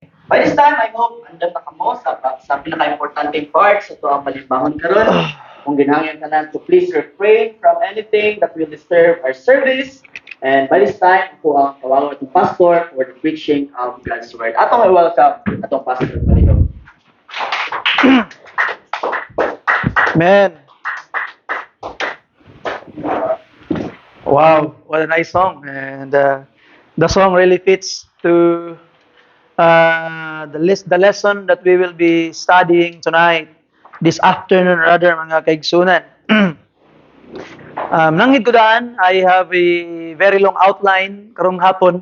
By this time, I hope andyan na kamo sa pinaka-importanting part sa tuwang palibangon karon. Kung ginahangyan ka na to please refrain from anything that will disturb our service. And by this time, ako ang kawawa itong pastor for the preaching of God's Word. Atong i-welcome atong pastor Palihog. Man. Wow, what a nice song. And the song really fits to the lesson that we will be studying tonight, this afternoon rather, mga kaigsunan. Nanghid ko daan, I have a very long outline karong hapon.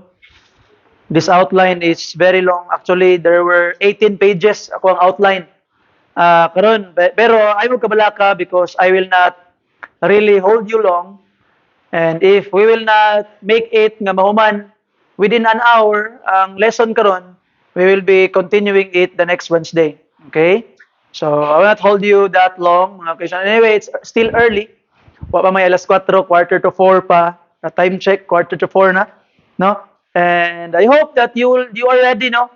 This outline is very long. Actually, there were 18 pages ako ang outline. Karon, pero I will kabalaka because I will not really hold you long. And if we will not make it nga mahuman within an hour ang lesson karon, we will be continuing it the next Wednesday. Okay? So, I will not hold you that long, mga Christian. Anyway, it's still early. Wa pa may alas 4, quarter to 4 pa. Na time check, quarter to 4 na. No? And I hope that you are ready, no?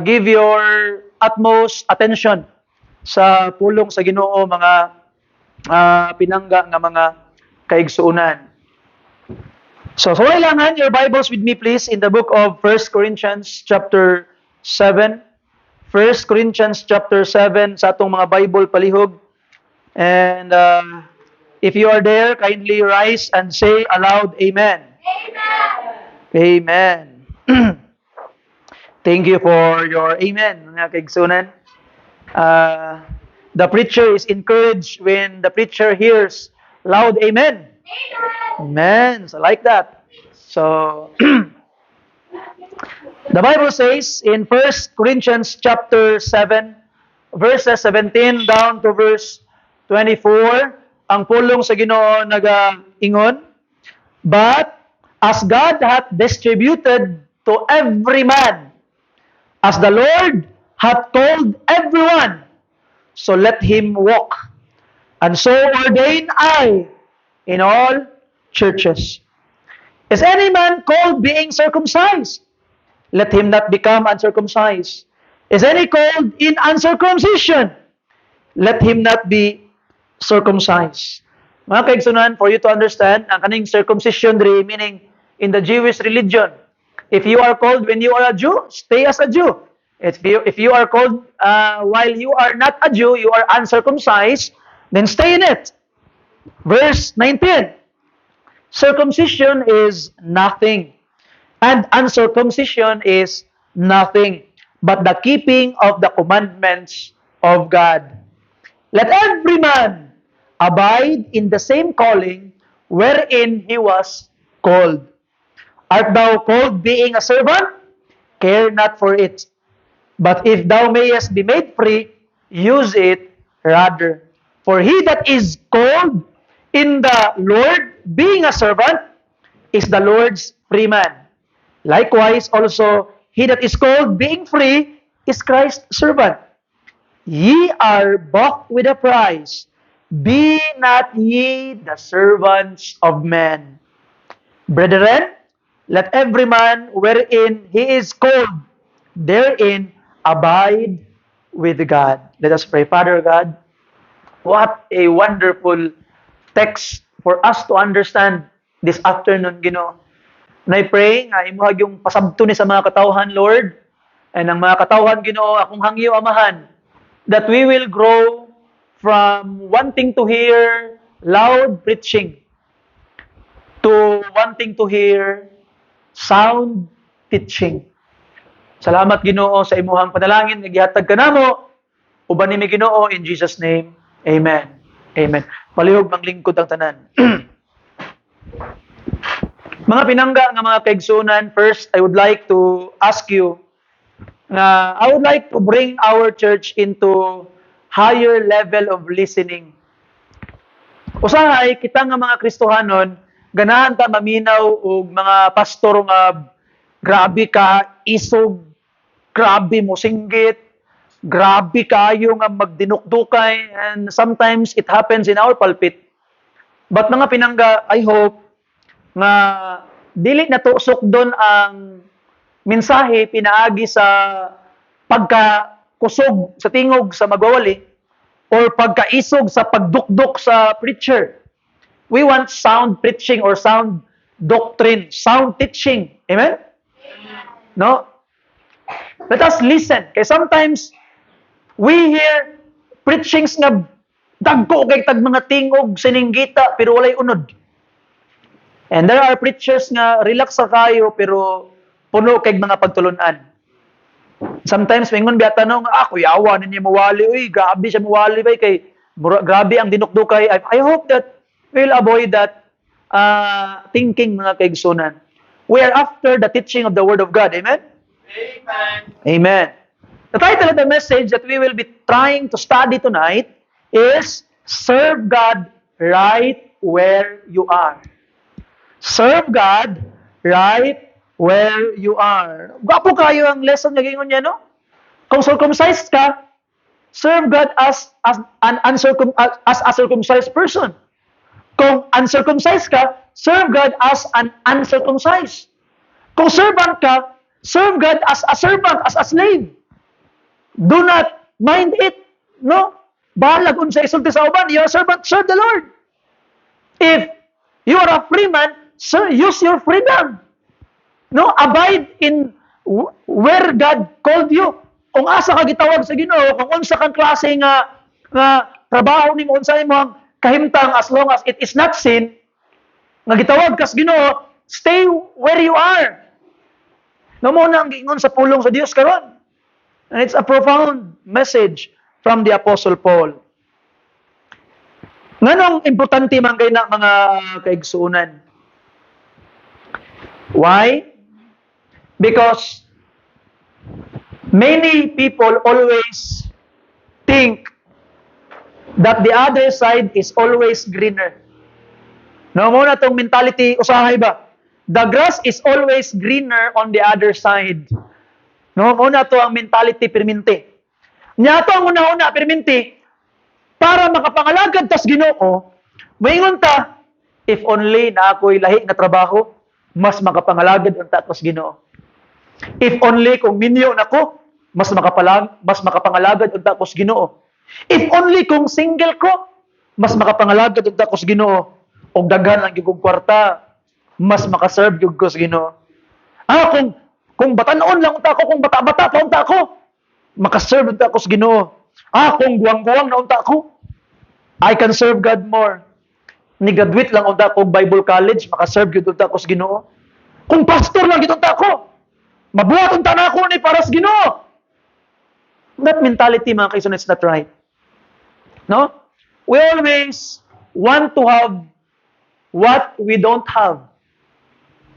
Give your utmost attention sa pulong sa Ginoo, mga pinangga nga mga kaigsuunan. So kailangan your Bibles with me please in the book of 1 Corinthians chapter 7. 1 Corinthians chapter 7 sa atong mga Bible palihog. And if you are there, kindly rise and say aloud, Amen. Amen. Amen. Thank you for your amen, mga kaigsunan. The preacher is encouraged when the preacher hears loud amen. Amen. So like that. So the Bible says in 1 Corinthians chapter 7, verses 17 down to verse 24, ang pulong sa Ginoo nagaingon, but as God hath distributed to every man, as the Lord hath called everyone, so let him walk. And so ordain I in all churches. Is any man called being circumcised? Let him not become uncircumcised. Is any called in uncircumcision? Let him not be circumcised. Mga kaigsunan, for you to understand, ang kaning circumcision, meaning in the Jewish religion, if you are called when you are a Jew, stay as a Jew. If you are called while you are not a Jew, you are uncircumcised, then stay in it. Verse 19, circumcision is nothing, and uncircumcision is nothing, but the keeping of the commandments of God. Let every man abide in the same calling wherein he was called. Art thou called being a servant? Care not for it. But if thou mayest be made free, use it rather. For he that is called in the Lord, being a servant, is the Lord's free man. Likewise, also, he that is called being free is Christ's servant. Ye are bought with a price. Be not ye the servants of men. Brethren, let every man wherein he is called, therein abide with God. Let us pray. Father God, what a wonderful text for us to understand this afternoon, Ginoo. And I pray nga imuhag yung pasabto ni sa mga katawhan, Lord, and ang mga katawhan, Ginoo, akong hangyo amahan, that we will grow from wanting to hear loud preaching to wanting to hear sound teaching. Salamat, Ginoo, sa imuhang panalangin nga gihatag kanamo. Uban nimi, Ginoo, in Jesus name. Amen. Amen. Palihog manglingkod ang tanan. Mga pinangga nga mga kaigsunan, first I would like to ask you I would like to bring our church into higher level of listening. Usahay kita nga mga Kristohanon, ganahan ta maminaw og mga pastor nga grabe ka isog, grabe mo singgit, grabe kayo nga magdinukdukay, and sometimes it happens in our pulpit. But mga pinangga, I hope nga dili na tusok doon ang mensahe pinaagi sa pagka-kusog sa tingog sa magwawali or pagkaisog sa pagdukdok sa preacher. We want sound preaching or sound doctrine, sound teaching. Amen? No? Let us listen. Kaya sometimes, we hear preachings nga dagko kay tag mga tingog sininggita pero walay unod. And there are preachers nga relax sa kayo pero puno kay mga pagtulunan. Sometimes mingon biya tanong, kuyawa ninyo mawali, uy, grabe siya mawali ba kay grabe ang dinukdukay. I hope that we'll avoid that thinking mga kaigsunan. We are after the teaching of the Word of God. Amen? Amen. Amen. The title of the message that we will be trying to study tonight is Serve God Right Where You Are. Serve God right where you are. Gwapo kayo ang lesson nga gingon niya, no? Kung circumcised ka, serve God as a circumcised person. Kung uncircumcised ka, serve God as an uncircumcised. Kung servant ka, serve God as a servant, as a slave. Do not mind it, no? Bahala kung sa isulti sa uban, you are a servant, serve the Lord. If you are a free man, sir, use your freedom. No, abide in where God called you. Kung asa ka gitawag sa Ginoo, kung unsa kang klase nga trabaho ning unsay mo kahimtang, as long as it is not sin, nga gitawag kas Ginoo, stay where you are. No mo na ang giingon sa pulong sa Dios karon. And it's a profound message from the Apostle Paul. Nganong importante man kay na mga kaigsuunan? Why? Because many people always think that the other side is always greener. No mo na tong mentality usahay ba? The grass is always greener on the other side. No mo na to ang mentality perminti. Nya to ang una-una perminti para makapangalagad tas Ginoo. Moingon ta, if only na ako'y lahi nga trabaho, mas makapangalagad unta tas Ginoo. If only kung minyo nako, mas makapangalagad unta ko sa Ginoo. If only kung single ko, mas makapangalagad unta ko sa Ginoo. Og daghan ang gyud kwarta, mas makaserve gyud ko sa Ginoo. Kung batanon lang unta ko, kung bata-bata pa unta ko, makaserve unta ko sa Ginoo. Kung guwang-guwang na unta ko, I can serve God more. Ni graduate lang unta ko Bible College, makaserve gyud unta ko sa Ginoo. Kung pastor lang gyud unta ko, mabuhat unta na ako ni para sa Ginoo. That mentality, mga kaigsunan, is not right. No? We always want to have what we don't have.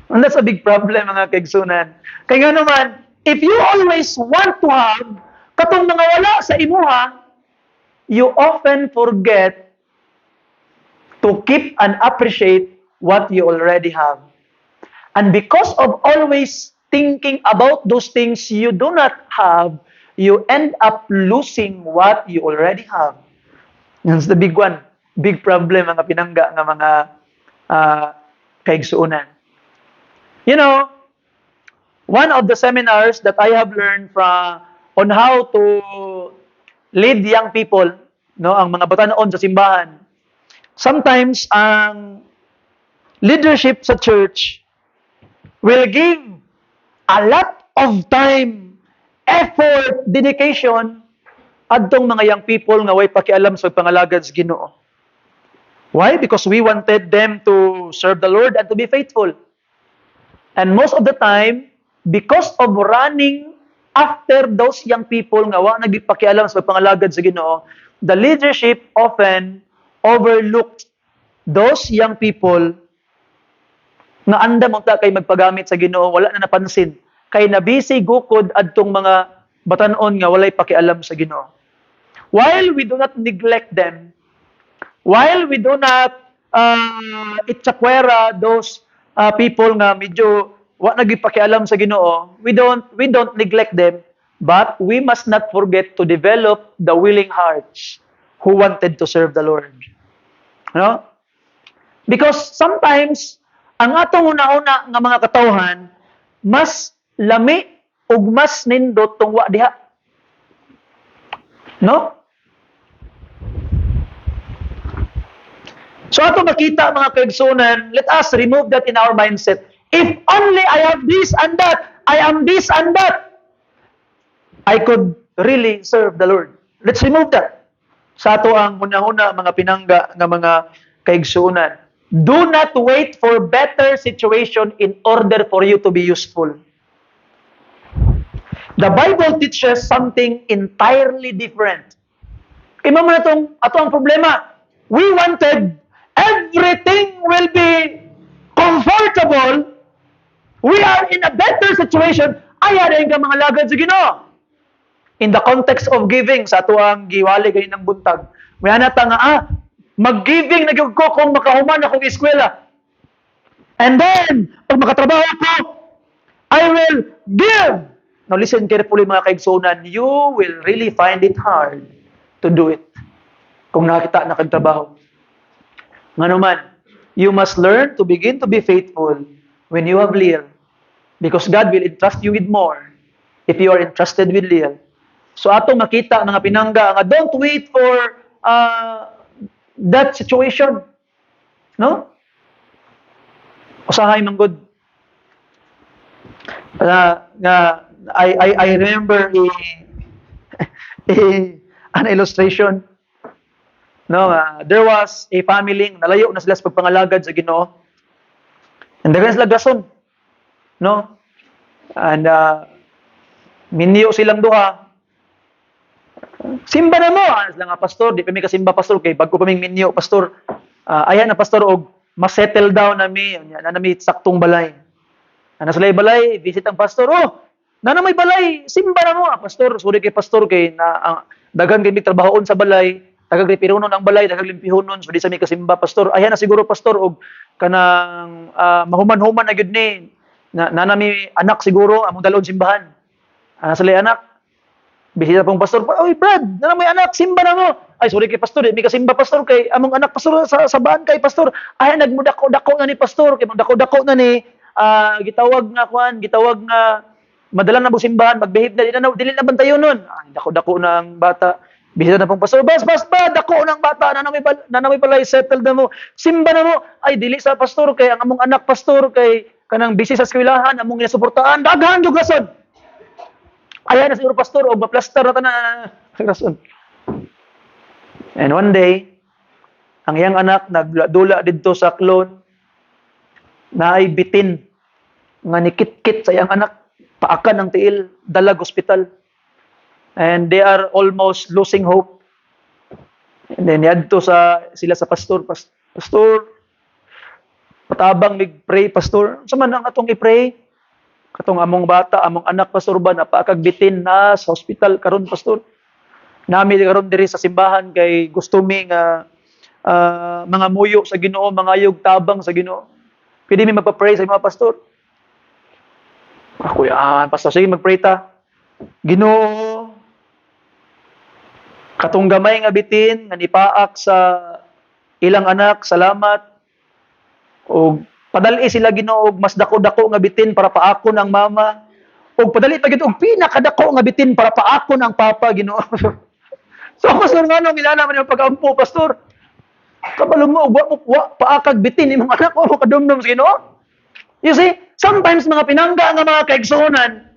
And that's a big problem, mga kaigsunan. Kaya nga naman, if you always want to have, katong mga wala sa imuha, you often forget to keep and appreciate what you already have. And because of always thinking about those things you do not have, you end up losing what you already have. That's the big one. Big problem mga pinangga ng mga kaigsuunan. You know, one of the seminars that I have learned on how to lead young people, no, ang mga batanon sa simbahan. Sometimes ang leadership sa church will give a lot of time, effort, dedication adtong mga young people nga way pakialam sa pangalagad sa Ginoo. Why? Because we wanted them to serve the Lord and to be faithful. And most of the time, because of running after those young people nga wa nagpakialam sa pangalagad sa Ginoo, the leadership often overlooked those young people nga andam unta kay magpagamit sa Ginoo, wala na napansin kay nabisi gukod adtong mga batanon nga walay pakialam sa Ginoo. While we do not neglect them, while we do not itsakwera those people nga medyo wa nagipakialam sa Ginoo, we don't neglect them, but we must not forget to develop the willing hearts who wanted to serve the Lord. No? Because sometimes ang atong una-una nga mga katawhan mas lami ug mas nindot tong wa diha. No? So ato makita mga kaigsunan, let us remove that in our mindset. If only I have this and that, I am this and that, I could really serve the Lord. Let's remove that. Sa ato ang una-una mga pinangga nga mga kaigsunan. Do not wait for better situation in order for you to be useful. The Bible teaches something entirely different. Kaya mo na ato ang problema. We wanted everything will be comfortable. We are in a better situation. Ayaw rin ka mga lagad sa Ginoo. In the context of giving, sa ato ang giwali kayo ng buntag, may anata nga, mag-giving na ko kung makahuman akong eskwela. And then, pag makatrabaho ko, I will give. Now listen carefully mga kaigsunan, you will really find it hard to do it. Kung nakita na kagtrabaho. Nga naman, you must learn to begin to be faithful when you have little. Because God will entrust you with more if you are entrusted with little. So atong makita mga pinangga nga don't wait for that situation. No? Usahay man good. I remember an illustration. No, there was a family nalayo na sila sa pagpangalagad sa Ginoo. And daghan sila gason. No? And minyo silang duha. Simba na mo, sila nga pastor, di pa mi kasimba pastor kay bago pa ming minyo pastor. Ayan na pastor og ma-settle down na mi saktong balay. Ana sila balay, visit ang pastor. Oh, na may balay, simba na mo, pastor. Sorry kay pastor kay na daghan kay mi trabahoon sa balay, tagag repironon ang balay, tagag limpihonon, so di sa mi kasimba pastor. Ayan na siguro pastor og kanang mahuman-human na gyud ni na mi anak siguro among dalon simbahan. Ana sila anak. Bisita pong pastor, oy Brad, na may anak, simba na mo. Ay, sorry kay pastor, di mi kasimba pastor kay among anak pastor sa baan kay pastor. Ay nagmudako-dako na ni pastor, kay magdako-dako na ni gitawag nga madala na mo simbahan, magbehave na dili na bantayon nun. Ay, dako-dako na ang bata. Bisita na pong pastor, bas ba, dako ng bata, na may balay, settle na mo. Simba na mo. Ay, dili sa pastor kay ang among anak pastor kay kanang busy sa eskwelahan, among ginasuportahan, daghan jud rason. Ayan na siguro pastor, o maplaster na rason. And one day, ang iyang anak nagdula dito sa klon, na ay bitin, nga nikit-kit sa iyang anak, paakan ng tiil, dalag hospital. And they are almost losing hope. And then, yadto sila sa pastor, pastor, patabang mig-pray, pastor. Saman ang atong i-pray, katong among bata, among anak pastor ba napakagbitin na sa hospital karon pastor. Nami karon diri sa simbahan kay gusto mi nga mga muyo sa Ginoo, mga ayog tabang sa Ginoo. Pwede mi magpa-pray sa mga pastor. Ako pastor sige mag-pray ta. Ginoo, katong gamay nga bitin nga nipaak sa ilang anak, salamat. O padali sila Ginoo og mas dako-dako nga bitin para paakon ang mama. Og padali pa gyud og pinakadako nga bitin para paakon ang papa Ginoo. So pastor ngano milana man yung pag-ampo pastor. Kabalo mo wa paakag bitin imong anak o kadumdum sa Ginoo. You see, sometimes mga pinangga nga mga kaigsuonan,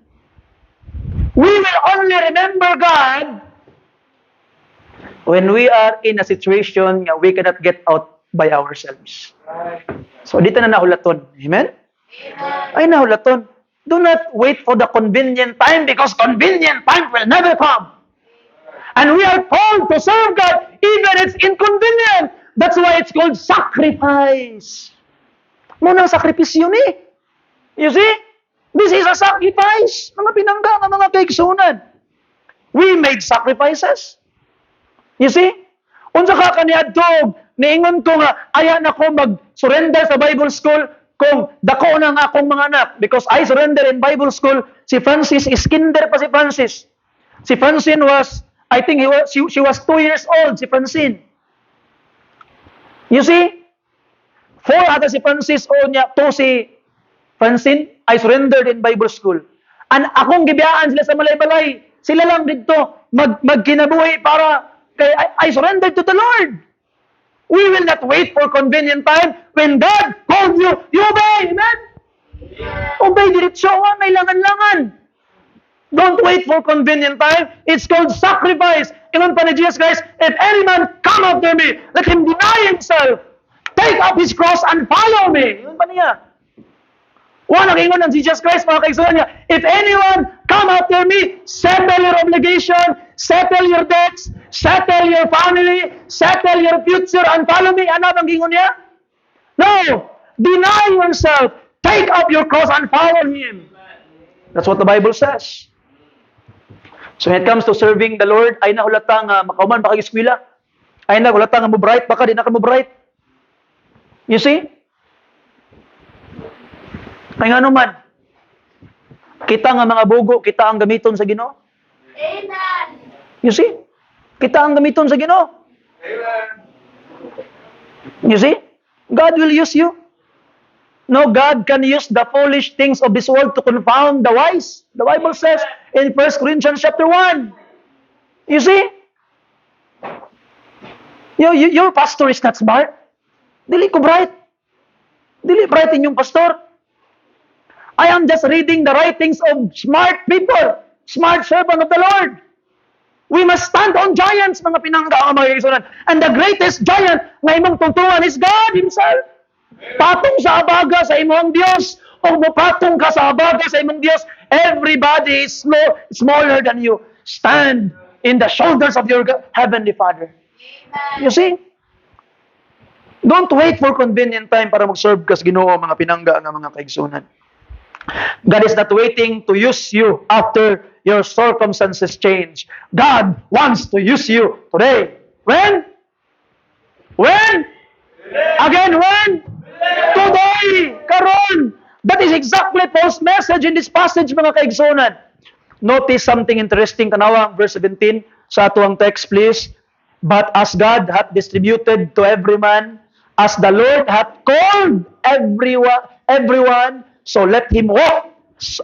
we will only remember God when we are in a situation nga we cannot get out by ourselves. So, dito na nahulaton. Amen? Ay, nahulaton. Do not wait for the convenient time because convenient time will never come. And we are called to serve God even it's inconvenient. That's why it's called sacrifice. Munang sakripisyo ni. You see? This is a sacrifice. Mga pinangga, mga kaigsunan. We made sacrifices. You see? Unsa ka kaniadtog, niingon ko nga, ayan ako mag-surrender sa Bible school kung dako na nga akong mga anak. Because I surrender in Bible school, si Francis, is kinder pa si Francis. Si Francine was, I think she was 2 years old, si Francine. You see? 4 ata si Francis o niya, 2 si Francine, I surrendered in Bible school. And akong gibiyaan sila sa malay-balay. sila lang dito magkinabuhi para kay I surrender to the Lord. We will not wait for convenient time. When God called you, you obey. Amen? Obey diretso, may langan-langan. Don't wait for convenient time. It's called sacrifice. Ingon pa ni Jesus Christ, if any man come after me, let him deny himself, take up his cross and follow me. Ingon pa niya. Walang ingon ng Jesus Christ, mga kaigsunan niya, if anyone come after me, settle your obligation, settle your debts, settle your family, settle your future, and follow me. Ano bang ingon niya? No! Deny yourself, take up your cross and follow Him. That's what the Bible says. So when it comes to serving the Lord, ay nahulata nga makauman baka eskwela. Ay nahulata nga mo bright, baka di na ka mo bright. You see? Ay nga naman, kita nga mga bugo, kita ang gamiton sa Ginoo. Amen. You see? Kita ang gamiton sa Ginoo. You see? God will use you. No, God can use the foolish things of this world to confound the wise. The Bible says in 1 Corinthians chapter 1. You see? Your pastor is not smart. Dili ko bright. Dili bright inyong pastor. I am just reading the writings of smart people, smart servant of the Lord. We must stand on giants, mga pinangga ang mga kaibigan. And the greatest giant na imong tungtungan is God Himself. Patong sa abaga sa imong Diyos, o mupatong ka sa abaga sa imong Diyos, everybody is smaller than you. Stand in the shoulders of your Heavenly Father. You see? Don't wait for convenient time para mag-serve ka sa Ginoo, mga pinangga nga mga kaigsunan. God is not waiting to use you after your circumstances change. God wants to use you today. When? When? Again, when? Today! Karon! That is exactly Paul's message in this passage, mga kaigsunan. Notice something interesting. Tanawa, verse 17 sa atuang text, please. But as God hath distributed to every man, as the Lord hath called everyone, so let him walk,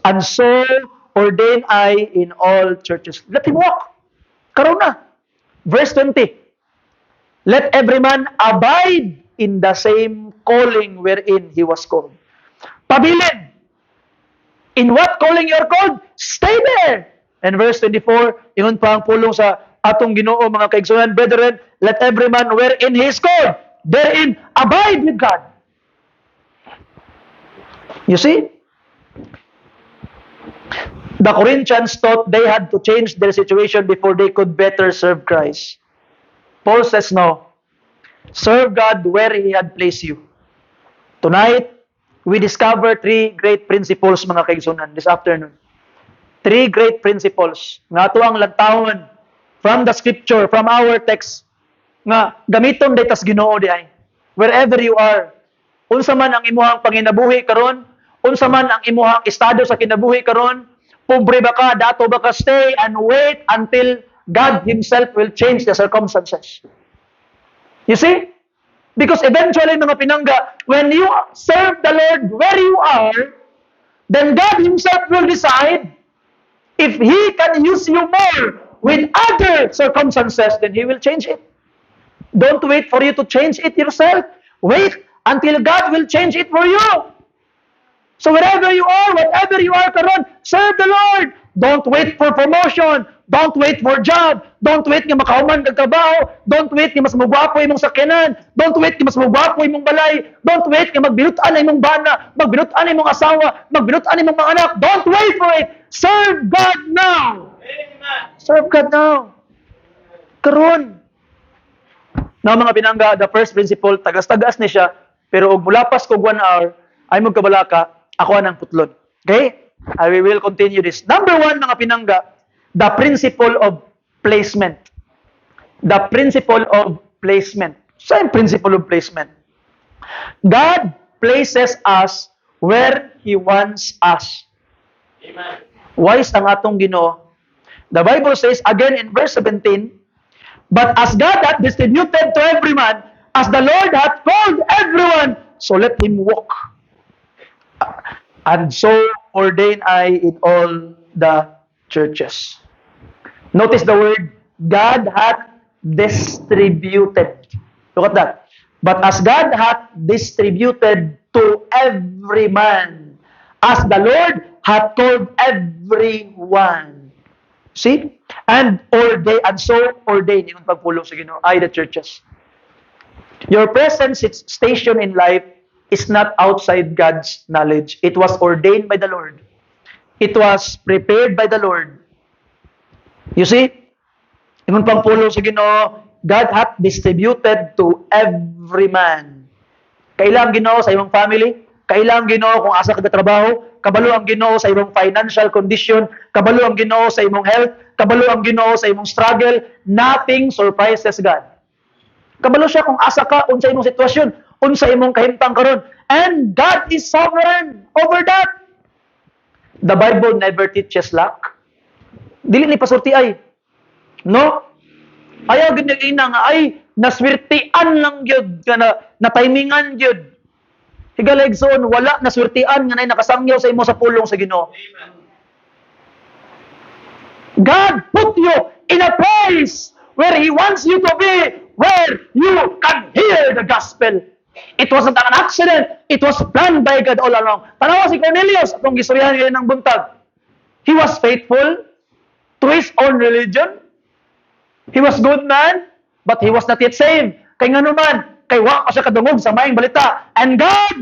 and so ordain I in all churches. Let him walk. Karon na. Verse 20. Let every man abide in the same calling wherein he was called. Pabilin. In what calling you are called? Stay there. And verse 24, ingon pa ang pulong sa atong Ginoo, mga kaigsunan, brethren, let every man wherein he is called, therein abide with God. You see? The Corinthians thought they had to change their situation before they could better serve Christ. Paul says no. Serve God where He had placed you. Tonight, we discover three great principles, mga kaigsunan, this afternoon. Three great principles nga ato ang lantawon from the scripture, from our text, nga gamiton daytas Ginoo di ay. Wherever you are, unsa man ang imuhang panginabuhi karon, unsa man ang imuhang estado sa kinabuhi karon, pobre ba ka, dato ba ka, stay and wait until God Himself will change the circumstances. You see? Because eventually, mga pinangga, when you serve the Lord where you are, then God Himself will decide if He can use you more with other circumstances, then He will change it. Don't wait for you to change it yourself. Wait until God will change it for you. So wherever you are, whatever you are karon, serve the Lord. Don't wait for promotion. Don't wait for job. Don't wait nga makahuman kag trabaho. Don't wait nga mas mugwapo imong sakyanan. Don't wait nga mas mugwapo imong balay. Don't wait nga magbinutan imong bana, magbinutan imong asawa, magbinutan imong mga anak. Don't wait for it. Serve God now. Amen. Serve God now. Karon. Now mga pinangga, the first principle, tagas-tagas ni siya, pero og mulapas kog 1 hour, ay magkabalaka, ako anang putlon. Okay? We will continue this. Number 1, mga pinangga, the principle of placement. The principle of placement. Saan principle of placement? God places us where He wants us. Amen. Wise ang atong Ginoo. The Bible says, again in verse 17, but as God hath distributed to every man, as the Lord hath called everyone, so let him walk. And so ordain I in all the churches. Notice the word, God hath distributed. Look at that. But as God hath distributed to every man, as the Lord hath called everyone. See? And ordain, and so ordain yung pagpulong sa Ginoo ay the churches. Your present station in life is not outside God's knowledge. It was ordained by the Lord. It was prepared by the Lord. You see? Ingon pangpulong sa Ginoo, God hath distributed to every man. Kailang Ginoo sa imong family, kailang Ginoo kung asa ka trabaho, kabalo ang Ginoo sa imong financial condition, kabalo ang Ginoo sa imong health, kabalo ang Ginoo sa imong struggle, nothing surprises God. Kabalo siya kung asa ka, unsa imong sitwasyon, unsa imong kahimtang karon, and God is sovereign over that. The Bible never teaches luck. Dili ni pasulti ay. No? Ayaw gid nag ina nga ay naswertian lang gyud kana na timingan gyud. Higala igsoon wala naswertian nga nay nakasangyaw sa imo sa pulong sa Ginoo. God put you in a place where He wants you to be, where you can hear the gospel. It wasn't an accident. It was planned by God all along. Tanawa si Cornelius, atong gistoryahan ngayon ng buntag. He was faithful to his own religion. He was good man, but he was not yet saved. Kay nga naman, kay wa pa siya kadungog sa maayong balita. And God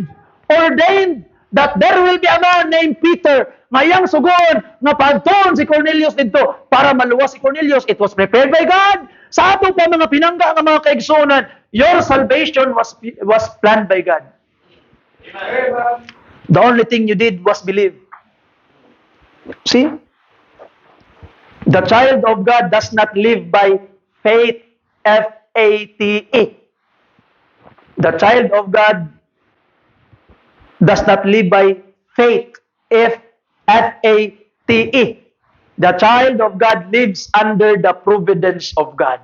ordained that there will be a man named Peter, ngayang sugon, nga padton si Cornelius dito para maluwas si Cornelius. It was prepared by God. Sa ato pa mga pinangga nga mga kaigsunan, your salvation was planned by God. The only thing you did was believe. See? The child of God does not live by faith, F-A-T-E. The child of God does not live by faith, F-A-T-E. The child of God lives under the providence of God.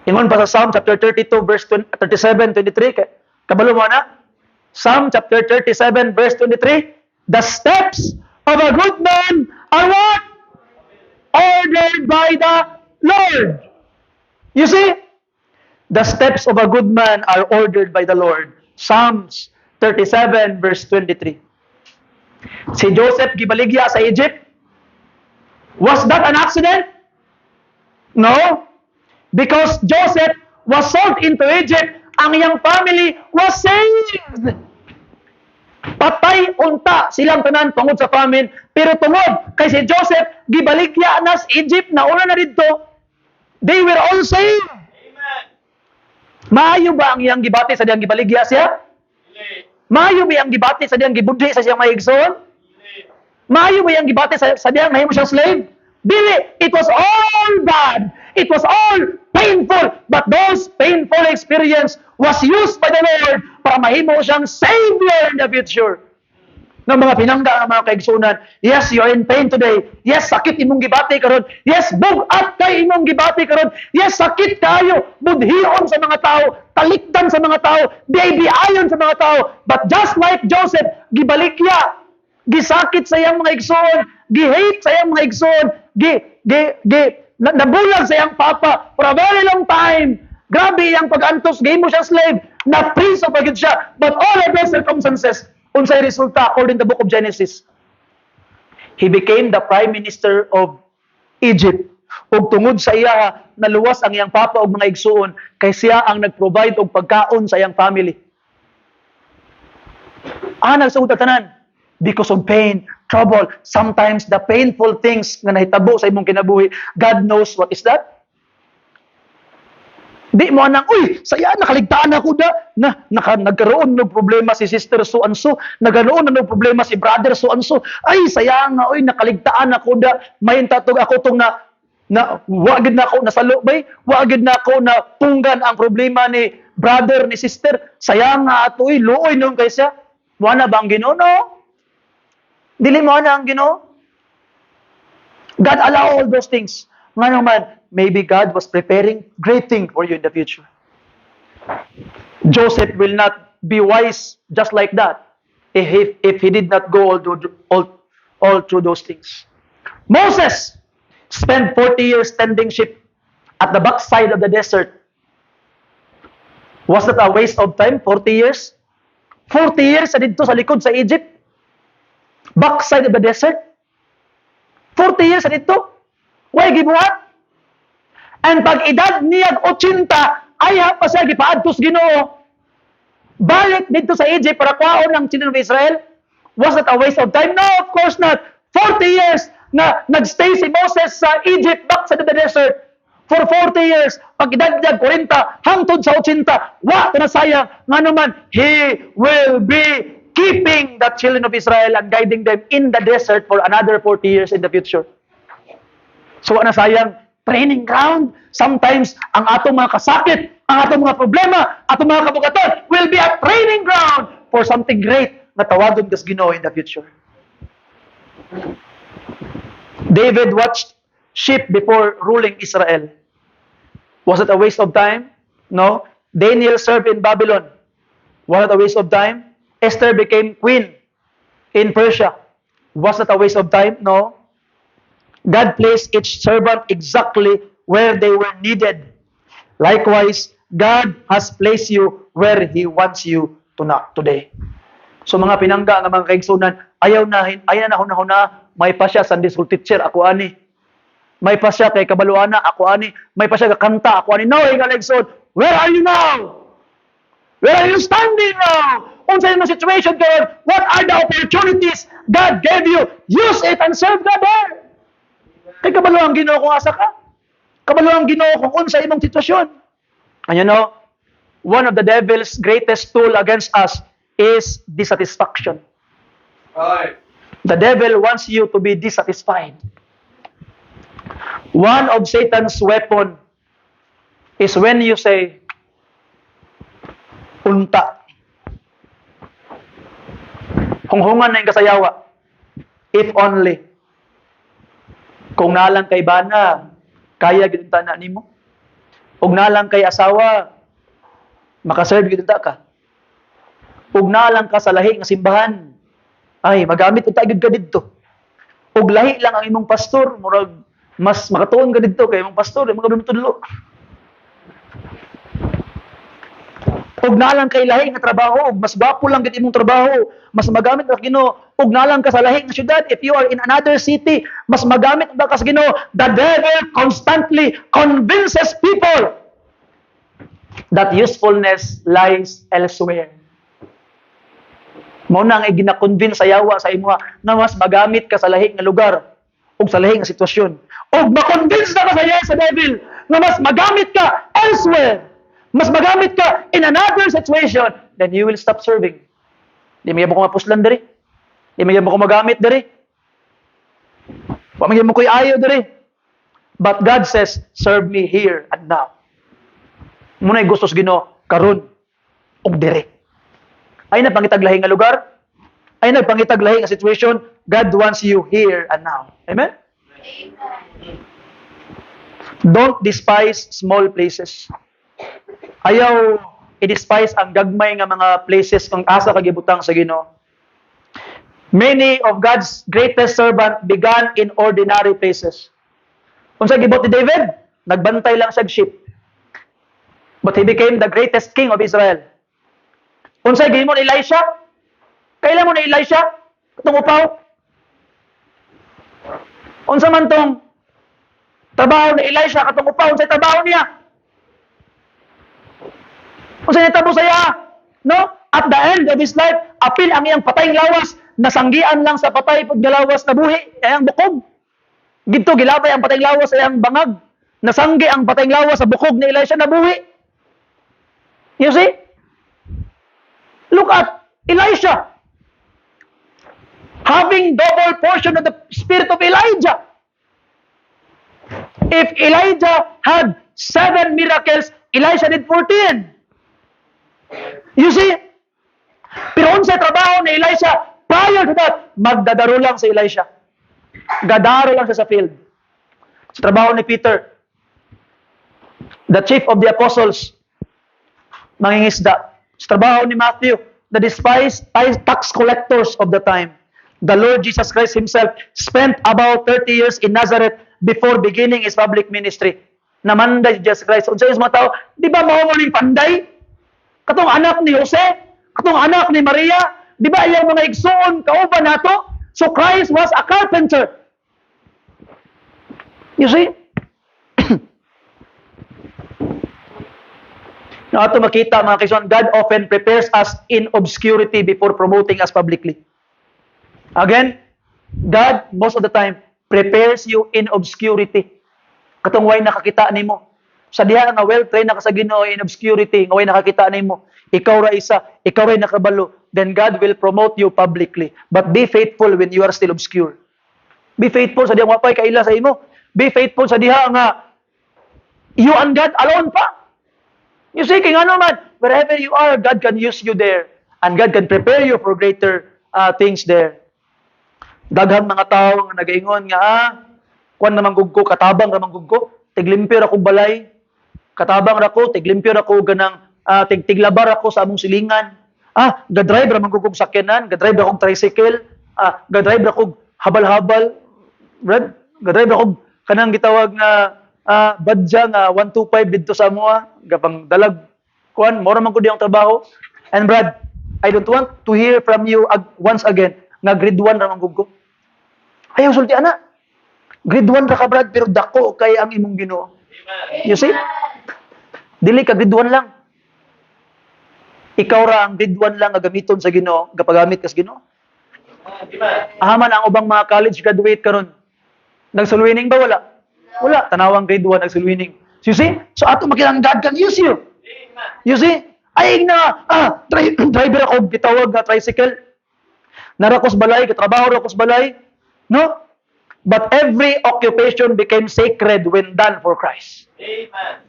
Ingon pa sa Psalm chapter 32 verse 37, 23. Kabalo mo na? Psalm chapter 37 verse 23. The steps of a good man are what? Ordered by the Lord. You see? The steps of a good man are ordered by the Lord. Psalms 37 verse 23. Si Joseph gibaligya sa Egypt. Was that an accident? No. Because Joseph was sold into Egypt, ang iyang family was saved. Patay unta silang tanan tungod sa famine, pero tungod kay si Joseph gibaligya na sa Egypt na una na didto, they were all saved. Amen. Maayo ba ang iyang gibati sa diyang gibaligya siya? Maayo ba ang gibati sa diyang gibudhi sa siyang maigsoon? Maayo ba ang gibati sa diyang mahimo siyang slave? Dili, it was all bad. It was all painful, but those painful experience was used by the Lord para mahimo siyang Savior in the future. Ng mga pinangga ng mga kaigsunan, yes, you are in pain today. Yes, sakit imong gibati karon. Yes, bugat kay imong gibati karon. Yes, sakit kayo, budhion sa mga tao, talikdan sa mga tao, diayon sa mga tao. But just like Joseph, gibalikya, gisakit sa iyang mga igsoon, gi-hate sa iyang mga igsoon, nabulag sa iyang papa for a very long time. Grabe iyang pag-antos, gay mo siya slave, na-priso pa gid siya. But all of those circumstances, unsay resulta according to the book of Genesis? He became the prime minister of Egypt. Ug tungod sa iya, naluwas ang iyang papa og mga igsuon, kay siya ang nag-provide og pagkaon sa iyang family. Nagsugod tanan. Because of pain, trouble, sometimes the painful things nga nahitabo sa imong kinabuhi, God knows what is that. Di mo nang, uy, saya, nakaligtaan ako nagkaroon ng problema si sister so and so, nagkaroon ng problema si brother so and so, ay, saya nga, uy, nakaligtaan ako may tatog ako tong wagid na ako nasalo, bay, wagid na ako na tunggan ang problema ni brother, ni sister, saya nga ato, uy, luoy nung kay siya, wala bang Ginoo? No? Dili mo na ang Ginoo. God allow all those things. Nga naman, maybe God was preparing great thing for you in the future. Joseph will not be wise just like that if he did not go all through those things. Moses, spent 40 years tending sheep at the backside of the desert. Was that a waste of time? 40 years? 40 years sa dito sa likod sa Egypt? Backside of the desert? 40 years sa dito? Why gibuhat? And pag edad niya 80, ayaw pa siya gipaadtos Ginoo. Balik dito sa Egypt para kwaon ng children of Israel? Was that a waste of time? No, of course not. 40 years na nagstay si Moses sa Egypt backside of the desert. For 40 years, pag edad niya 40, hangtod sa 80, wa na sayang, nga naman, He will be keeping the children of Israel and guiding them in the desert for another 40 years in the future. So, wa na sayang, training ground. Sometimes, ang atong mga kasakit, ang atong mga problema, atong mga kabugaton will be a training ground for something great na tawagon kas Ginoo in the future. David watched sheep before ruling Israel. Was it a waste of time? No. Daniel served in Babylon. Was it a waste of time? Esther became queen in Persia. Was it a waste of time? No. God placed each servant exactly where they were needed. Likewise, God has placed you where He wants you to knock today. So mga pinangga nga mga kaigsunan, ayaw na huna-huna, may pa siya Sunday school teacher, ako ani. May pa siya kay kabaluana, ako ani. May pa siya kakanta, ako ani. No, kaigsunan, where are you now? Where are you standing now? Unsa yung situation karon? What are the opportunities God gave you? Use it and serve God there. Kay kabaluang Ginoo kung asa ka. Kabaluang Ginoo kung unsa imong sitwasyon. And you know, one of the devil's greatest tool against us is dissatisfaction. Right. The devil wants you to be dissatisfied. One of Satan's weapon is when you say, unta. Hunghungan na yung kasayawa. If only. Kung nalang kay bana, kaya ginunta na nimo. Ug nalang kay asawa, makaserve ginunta ka. Ug nalang ka sa lahi nga simbahan, ay magamit unta gyud ka didto. Ug lahi lang ang imong pastor, murag mas makatuon ka didto kay imong pastor, mga tudlo. Ug nalang kay lahi nga trabaho, ug mas gwapo lang gid imong trabaho, mas magamit ka Ginoo. Ug nalang ka sa lahi nga syudad, if you are in another city, mas magamit ba ka sa Ginoo. The devil constantly convinces people that usefulness lies elsewhere. Mao na nga gina-convince sa yawa sa imo na mas magamit ka sa lahi nga lugar ug sa lahi nga sitwasyon. Ug ma-convince na ka sa devil na mas magamit ka elsewhere. Mas magamit ka in another situation, then you will stop serving. Di mo ko mapuslan diri. Di mo ko magamit diri. Wa mo ko'y ayaw diri. But God says, serve me here and now. Muna'y gustos Ginoo karon ug diri. Ay nagpangitag lahi nga lugar. Ay nagpangitag lahi nga situation. God wants you here and now. Amen? Don't despise small places. Ayaw i-despise ang gagmay nga mga places kung asa kagibutang sa Ginoo. Many of God's greatest servant began in ordinary places. Unsa gibot ni David? Nagbantay lang sa sheep. But he became the greatest king of Israel. Unsa gihimo ni Elisha? Kailan mo ni Elisha? Katong upaw? Unsa man tong trabaho ni Elisha katong upaw? Unsa trabaho niya? Unsa niya tabo saya? No? At the end of his life, apil ang iyang patayng lawas, nasanggian lang sa patay pag galawas na buhi, ayang bukog. Dito gilabay ang patayng lawas sa iyang bangag. Nasanggi ang patayng lawas sa bukog ni Elisha na buhi. You see? Look at Elisha. Having double portion of the spirit of Elijah. If Elijah had 7 miracles, Elisha did 14. You see? Pero unsa trabaho ni Elisha? Prior to that, magdadaro lang si Elisha. Gadaro lang siya sa field. Sa trabaho ni Peter, the chief of the apostles, mangingisda. Sa trabaho ni Matthew, the despised tax collectors of the time. The Lord Jesus Christ Himself spent about 30 years in Nazareth before beginning his public ministry. Namanday si Jesus Christ. Unsa yung mga tao, di ba mao mo ning panday? Katong anak ni Jose, katong anak ni Maria, di ba iyang mga igsoon kauban nato? So Christ was a carpenter. You see? Now, ato makita mga kaison, God often prepares us in obscurity before promoting us publicly. Again, God, most of the time, prepares you in obscurity. Katong way nakakita nimo. Sa diha nga well-trained na ka sa Ginoo in obscurity, nga way nakakita nimo. Ikaw ra isa, ikaw ra nakabalo, then God will promote you publicly. But be faithful when you are still obscure. Be faithful sa diha nga pay kaila sa imo. Be faithful sa diha nga you and God alone pa. You see, kaya nga naman, wherever you are, God can use you there. And God can prepare you for greater things there. Daghang mga tao nga nagaingon nga, kuan naman gugko, katabang naman gugko, tiglimpyo ako balay, katabang ra ko, tiglimpyo ra ko ganang tiglabar ako sa among silingan. Gadrive ra man gugko sakyanan, gadrive ra kog tricycle, gadrive ra kog habal-habal, brad, gadrive ra kog kanang gitawag nga badja nga 125 didto sa amoa, gapang dalag kuan, mora man gud ang trabaho. And Brad, I don't want to hear from you once again nga grade 1 ra man gud ko. Ayaw sulti ana. Grade 1 ra ka Brad, pero dako kay ang imong Ginoo. You see? Dili ka grade 1 lang. Ikaw ra ang grade 1 lang nga gamiton sa Ginoo, gapagamit ka sa Ginoo. Ahaman ang ubang mga college graduate karon. Nagsulwining ba wala? Wala, tanawang grade 1 nagsulwining. So you see? So ato makilang God can use you. You see? Ay na, driver ako, gitawag na tricycle. Narakos balay, katrabaho rakos balay. No? But every occupation became sacred when done for Christ. Amen.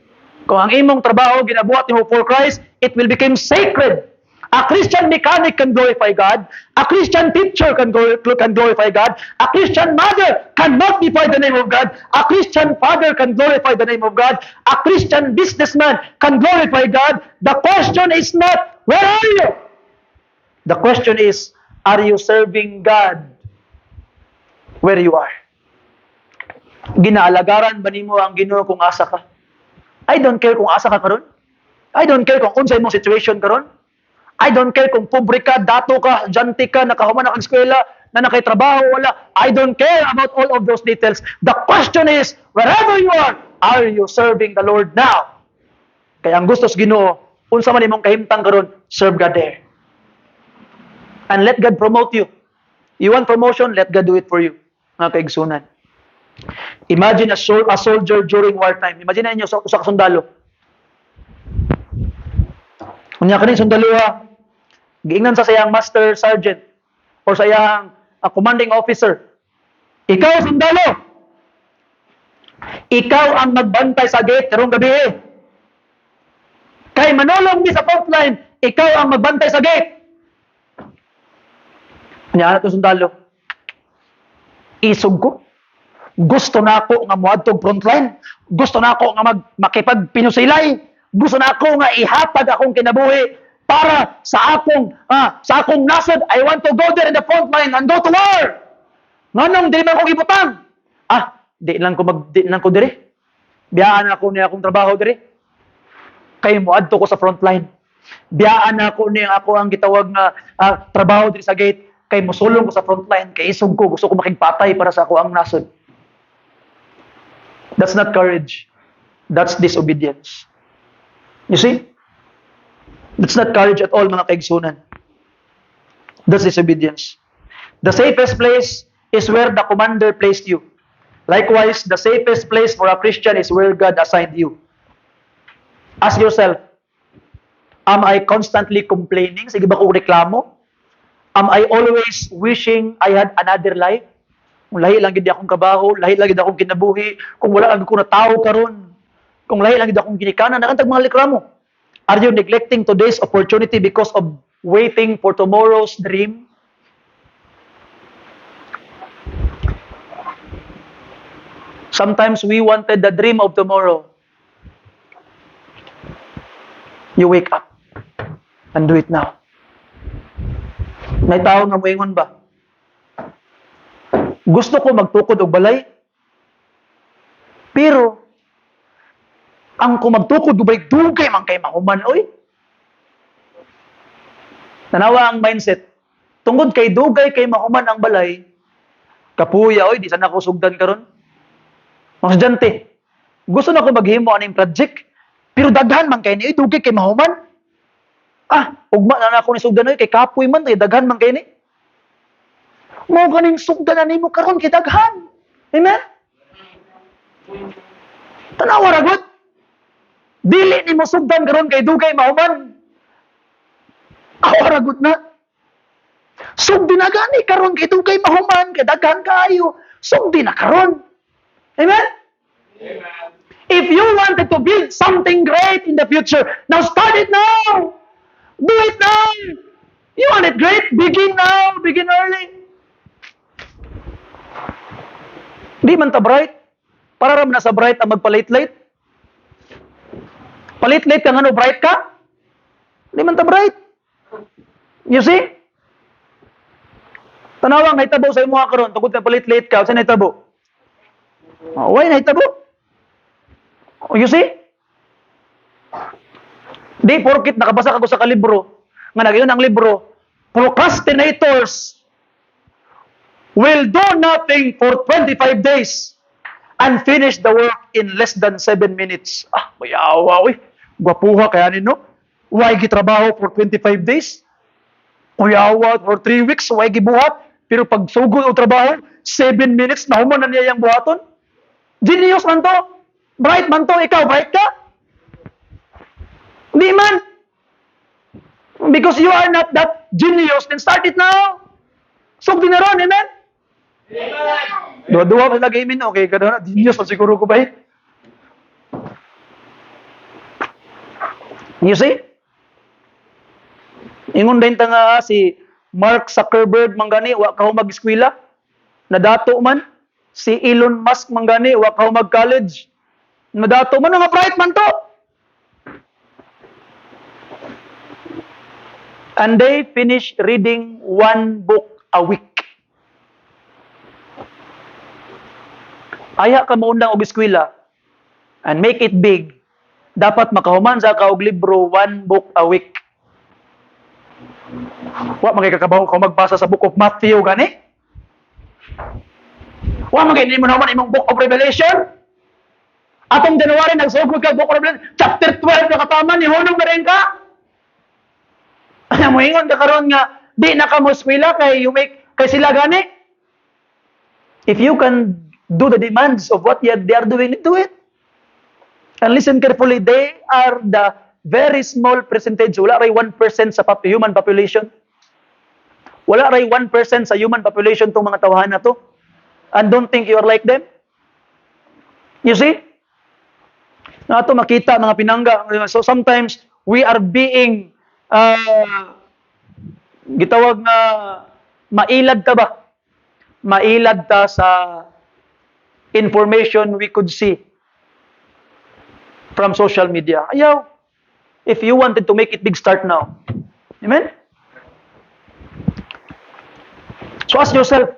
Kung ang imong trabaho ginabuhat nimo for Christ, it will become sacred. A Christian mechanic can glorify God. A Christian teacher can glorify God. A Christian mother can magnify the name of God. A Christian father can glorify the name of God. A Christian businessman can glorify God. The question is not, where are you? The question is, are you serving God where you are? Ginaalagaran ba nimo ang Ginoo kung asa ka? I don't care kung asa ka karon. I don't care kung unsay imong situation karon. I don't care kung pobre ka, dato ka, janti ka, nakahuman na kang eskwela, na nakaitrabaho, wala. I don't care about all of those details. The question is, wherever you are you serving the Lord now? Kaya ang gusto sa Ginoo, unsa man imong kahimtang karon, serve God there. And let God promote you. You want promotion, let God do it for you. Mga kaigsunan. Imagine a soldier during wartime. Imagine niyo usa ka sundalo. Unya kani sundalo giingnan sa sayang master sergeant or sa iyang commanding officer. Ikaw sundalo. Ikaw ang magbantay sa gate karong gabi. Kay manulong mi sa front line, ikaw ang magbantay sa gate. Unya to sundalo. Isog ko. Gusto na ako nga moadtog frontline. Gusto na ako nga makipagpinusilay. Gusto na ako nga ihatag akong kinabuhi para sa akong nasod. I want to go there in the front line and go to war. Nganong dili man ko gibutang? Di lang ko diri. Biyaan ako niya akong trabaho diri. Kay moadto ko sa front line. Biyaan ako niya ako ang gitawag nga trabaho diri sa gate. Kay mosulong ko sa front line. Kay isog ko, gusto ko makigpatay para sa ako ang nasod. That's not courage. That's disobedience. You see? That's not courage at all, mga kaigsunan. That's disobedience. The safest place is where the commander placed you. Likewise, the safest place for a Christian is where God assigned you. Ask yourself, am I constantly complaining? Sige ba ko reklamo? Am I always wishing I had another life? Kung lahi lang gid akong kabaho, lahi lang gid akong kinabuhi, kung wala lang ko na tao karon, kung lahi lang gid akong ginikanan, nakantag mga likramo. Are you neglecting today's opportunity because of waiting for tomorrow's dream? Sometimes we wanted the dream of tomorrow. You wake up and do it now. May tao nga moingon ba? Gusto ko magtukod og balay, Pero, ang kumagtukod, dugay man kay mahuman, oy. Tanawa ang mindset. Tungod kay dugay kay mahuman ang balay, kapuya, oy, di sana ko sugdan karon. Mga estudyante, gusto na ko maghimo aning project, pero daghan man kay ni, dugay kay mahuman. Ugma na ako ni sugdan, oy, kay kapoy man, kay daghan man kay ni. Mo ganing sugdan na nimo karon kay daghan. Amen? Tanawa ra gud. Dili nimo sugdan karon kay dugay mahuman. Awara gud na. Sugdi na gani karon kay dugay mahuman kay daghan kaayo. Sugdi na karon. Amen? Amen. If you wanted to build something great in the future, now start it now. Do it now. You want it great? Begin now. Begin early. Di man ta bright. Para ram na sa bright ang magpalit-late. Palit-late ka nga no bright ka? Di man ta bright. You see? Tanawang nahitabo sa imo karon tungod kay palit-late ka, sa nahitabo? Why nahitabo? You see? Di porkit nakabasa ka ko sa kalibro, nga nagayon ang libro, procrastinators will do nothing for 25 days and finish the work in less than 7 minutes. Mayawa, uy. Gwapuha kaya nino. Why gitrabaho for 25 days? Mayawa for 3 weeks, why gibuhat? Pero pag sugod o trabaho, 7 minutes, nahuman na niya yung buhaton. Genius man to. Bright man to. Ikaw, bright ka? Hindi man. Because you are not that genius, then start it now. Sugdi na ron, amen? Dua-dua pa lagi imin, okay, kada na, genius pa siguro ko ba eh? You see? Ingon din ta nga si Mark Zuckerberg manggani, wa ka mag-eskwela. Nadato man. Si Elon Musk manggani, wa ka mag-college. Nadato man, nga bright man to. And they finish reading 1 book a week. Aya ka maundang og eskwela and make it big. Dapat makahuman sa ka og libro 1 book a week. Wa magkakabaw ka magbasa sa Book of Matthew gani? Wa magay mo naman imong Book of Revelation? Atong January nagsugod ka Book of Revelation, chapter 12 na katama ni hunong na rin ka. Ano mo ingon ka karon nga di na ka mo eskwela kay you make kay sila gani? If you can do the demands of what they are doing, do it. And listen carefully, they are the very small percentage. Wala ray 1% sa human population. Wala ray 1% sa human population tong mga tawahan na to. And don't think you are like them. You see? Na to makita mga pinangga. So sometimes we are being gitawag na mailad ta ba? Mailad ta sa information we could see from social media. Ayaw. If you wanted to make it big, start now. Amen? So ask yourself,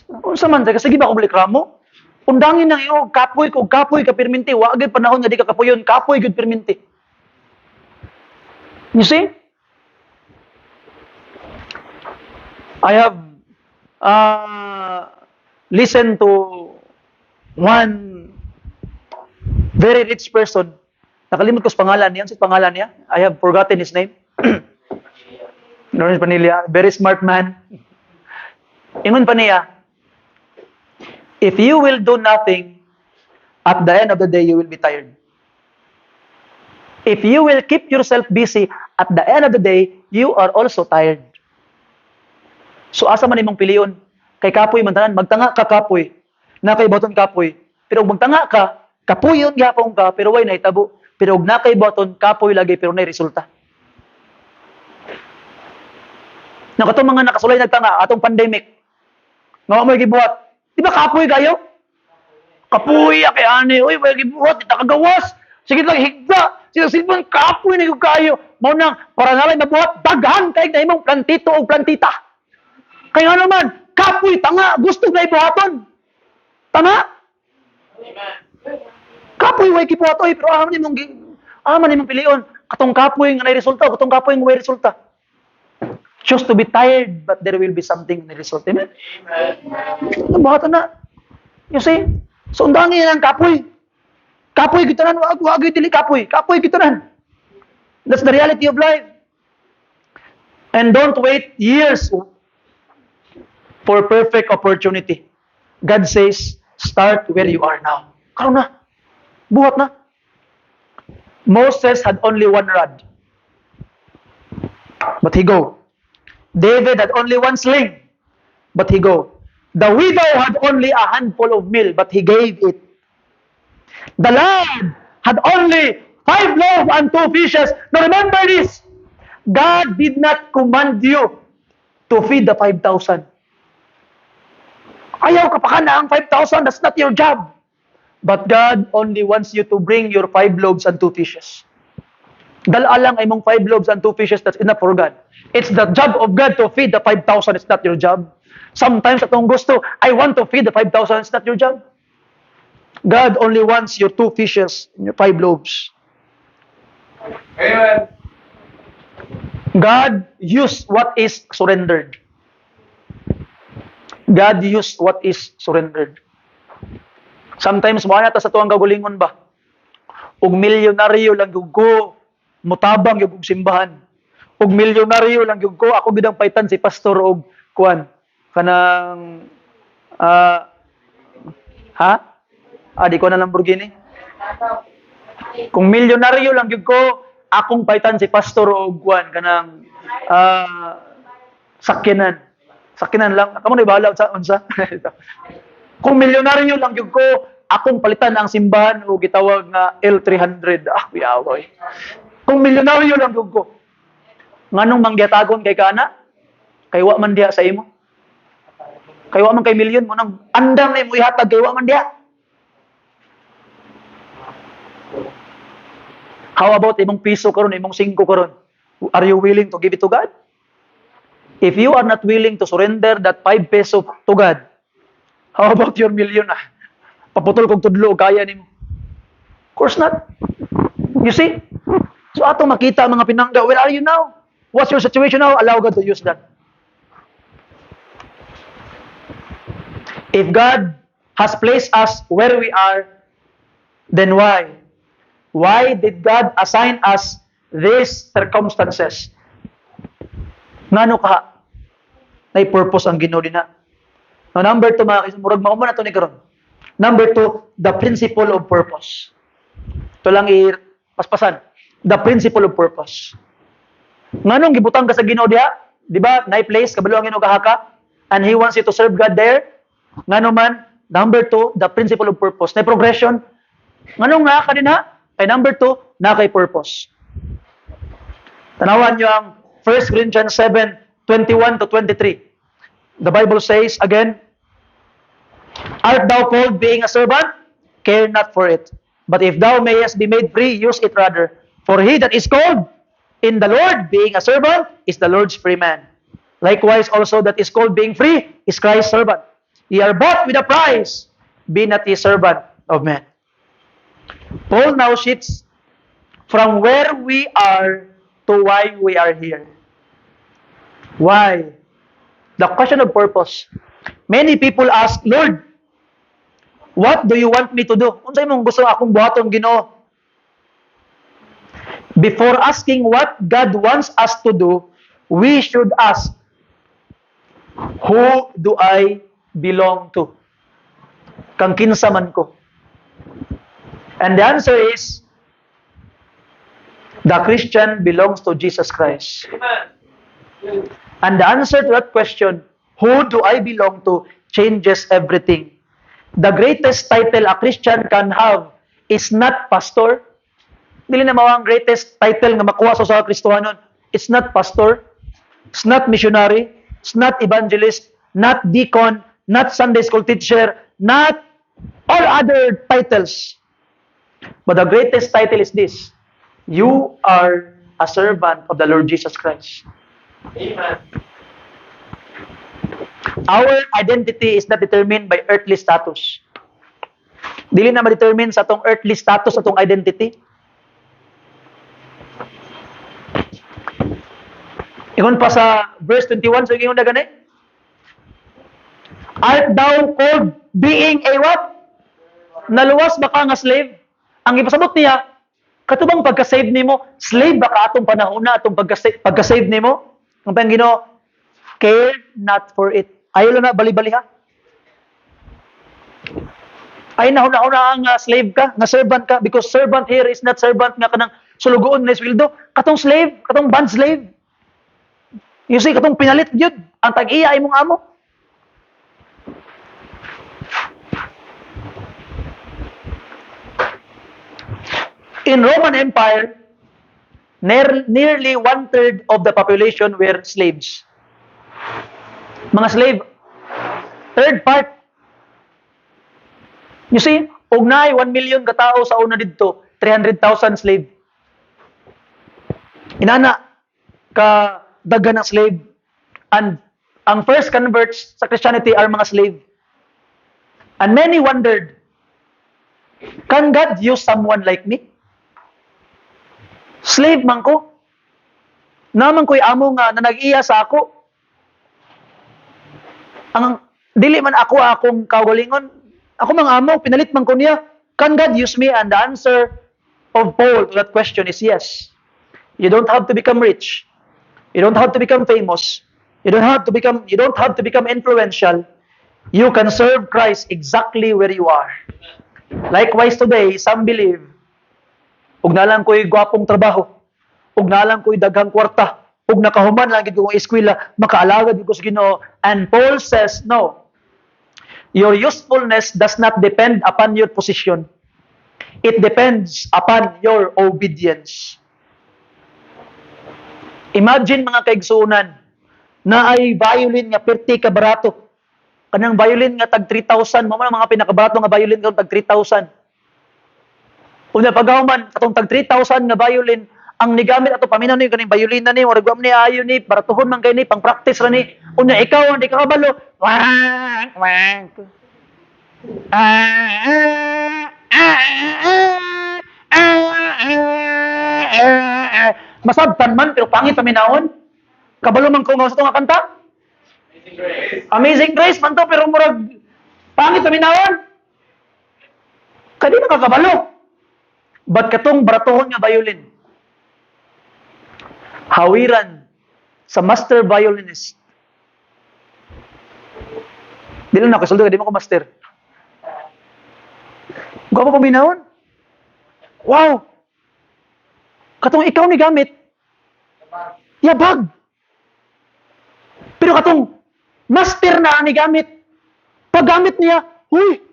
unsa man kasi giba ko balik ramo? Undangin nang iyo, kapoy ka perminti, wa gyud panahon nga di ka kapoyon, kapoy gyud perminti. You see? I have listened to one very rich person. Nakalimot ko sa pangalan niya. Sa pangalan niya? I have forgotten his name. Lawrence Panilla. Very smart man. Ingon pa niya, if you will do nothing, at the end of the day, you will be tired. If you will keep yourself busy, at the end of the day, you are also tired. So asa man imong piliyon? Kay kapoy man tanan, magtanga ka kapoy. Na kay boton kapoy. Pero ug magtanga ka, kapuyon gyapon ka pero way nahitabo. Pero ug na kay boton kapoy lagi pero nay resulta. Nakatong mga nakasulay nagtanga atong pandemic. Nga mo gibuhat. Di ba kapoy kayo? Kapoy kay ani, oy way gibuhat kita kagawas. Sige lang higda. Sila silbon kapoy na kayo. Mao nang para nalay mabuhat daghan kay na imong plantito o plantita. Kaya naman, kapoy, tanga, gusto na ibuhaton. Tama? Amen. Kapoy way kipuatoy pero aman nimong pilion. Katong kapoy nga nay resulta, katong kapoy nga way resulta. Choose to be tired, but there will be something in the result. Amen? Buhatan na. You see? So, undangin ang kapoy. Kapoy gitanan, wag dili kapoy. Kapoy gitanan. That's the reality of life. And don't wait years for perfect opportunity. God says, start where you are now. Karon na. Buhat na. Moses had only one rod. But he go. David had only one sling. But he go. The widow had only a handful of meal, but he gave it. The lad had only 5 loaves and 2 fishes. Now remember this. God did not command you to feed the 5,000. Ayaw ka pa ka na ang 5,000. That's not your job. But God only wants you to bring your 5 loaves and 2 fishes. Dala lang ay mong 5 loaves and 2 fishes, that's enough for God. It's the job of God to feed the 5,000. It's not your job. Sometimes atong gusto, I want to feed the 5,000. It's not your job. God only wants your 2 fishes and your 5 loaves. Amen. God used what is surrendered. God used what is surrendered. Sometimes mo na ta sa tuwang kagulingon ba? Og milyonaryo lang gyud ko, mutabang gyud og simbahan. Og milyonaryo lang gyud ko, ako gid ang paitan si pastor og kuan kanang di ko na Lamborghini. Kung milyonaryo lang gyud ko, akong paitan si pastor og kuan kanang sakyanan. Sakyanan lang. Kamo na bahala sa unsa. Kung milyonaryo lang gyud ko, akong palitan ang simbahan o gitawag nga L300. Kuyaw. Kung milyonaryo lang gyud ko, nganong mangyatagon kay kana? Kay wa man diha sa imo. Kay wa man kay milyon mo nang andam na imo ihatag kay wa man diha. How about imong piso karon, imong 5 karon? Are you willing to give it to God? If you are not willing to surrender that 5 peso to God, how about your million? Paputol kog tudlo kaya nimo. Of course not. You see? So ato makita mga pinangga, where are you now? What's your situation now? Allow God to use that. If God has placed us where we are, then why? Why did God assign us these circumstances? Ngano ka? May purpose ang Ginoo dinha. Now, number 2, mga kaisan, murag mauman na ito ni karon. Number 2, the principle of purpose. Ito lang paspasan. The principle of purpose. Nganong gibutang ka sa Ginoo diha? Di ba? Nay place, kabalo ang Ginoo kahaka. And He wants you to serve God there. Ngano man, number 2, the principle of purpose. Nay progression. Nganong nga ka din ha? Kay number 2, na kay purpose. Tanawan nyo ang 1 Corinthians 7:21 to 23. The Bible says, again, art thou called being a servant? Care not for it. But if thou mayest be made free, use it rather. For he that is called in the Lord being a servant is the Lord's free man. Likewise also that is called being free is Christ's servant. Ye are bought with a price. Be not ye servant of men. Paul now shifts from where we are to why we are here. Why? The question of purpose. Many people ask, Lord, what do you want me to do? Unsay mong gusto akong buhaton, Ginoo? Before asking what God wants us to do, we should ask, who do I belong to? Kang kinsa man ko. And the answer is, the Christian belongs to Jesus Christ. And the answer to that question, who do I belong to, changes everything. The greatest title a Christian can have is not pastor. Dili na mao ang greatest title nga makuha sa Kristohanon. It's not pastor, it's not missionary, it's not evangelist, not deacon, not Sunday school teacher, not all other titles. But the greatest title is this: you are a servant of the Lord Jesus Christ. Amen. Our identity is not determined by earthly status. Dili na ma-determine sa atong earthly status, atong identity. Ingon pa sa verse 21, so ingon na gani. Art thou called being a what? Naluwas ba ka nga slave? Ang ipasabot niya, katubang pagka-save nimo, slave ba ka atong panahon na atong pagka-save nimo? Ang Panginoon, care not for it. Ayaw lang na bali-bali ha. Ay nahuna-una ang slave ka, nga servant ka, because servant here is not servant nga kanang sulugoon na sweldo. Katong slave, katong bond slave. You see, katong pinalit yun. Ang tag-iya ay mong amo. In Roman Empire, nearly 1/3 of the population were slaves. Mga slave, third part. You see, og naay 1 million ka tao sa una didto, 300,000 slave. Inana ka daghan ng slave, and ang first converts sa Christianity are mga slave. And many wondered, can God use someone like me? Slave man ko. Naman ko'y amo nga na nag-iya sa ako. Ang dili man ako akong kagalingon. Ako mang amo, pinalit man ko niya. Can God use me? And the answer of Paul to that question is yes. You don't have to become rich. You don't have to become famous. You don't have to become influential. You can serve Christ exactly where you are. Likewise today, some believe, ug nalang ko'y gwapong trabaho, ug nalang ko'y daghang kwarta, ug nakahuman lang gid kong eskwela, makaalagad ko sa Ginoo. And Paul says, no. Your usefulness does not depend upon your position. It depends upon your obedience. Imagine mga kaigsuunan na ay violin nga perti ka barato. Kanang violin nga tag 3,000, mo man mga pinakabarato nga violin nga tag 3,000. Unya paghuman atong tag 3,000 nga violin, ang nigamit ato paminaw ni kaning violin na ni, murag ni ayo ni para tuhon man kay ni pang practice ra ni. Unya ikaw ang di ka kabalo. Wang wang. Masabtan man pero pangit paminawon. Kabalo man ko nga sa tunga kanta. Amazing Grace man to pero murag pangit paminawon. Kadi makakabalo. But katong baratohon nga violin, hawiran sa master violinist. Dili na kasuldo, di mo ko master. Gwapo paminawon. Wow! Katong ikaw ni gamit, yabag. Pero katong master na ni gamit, paggamit niya, huy,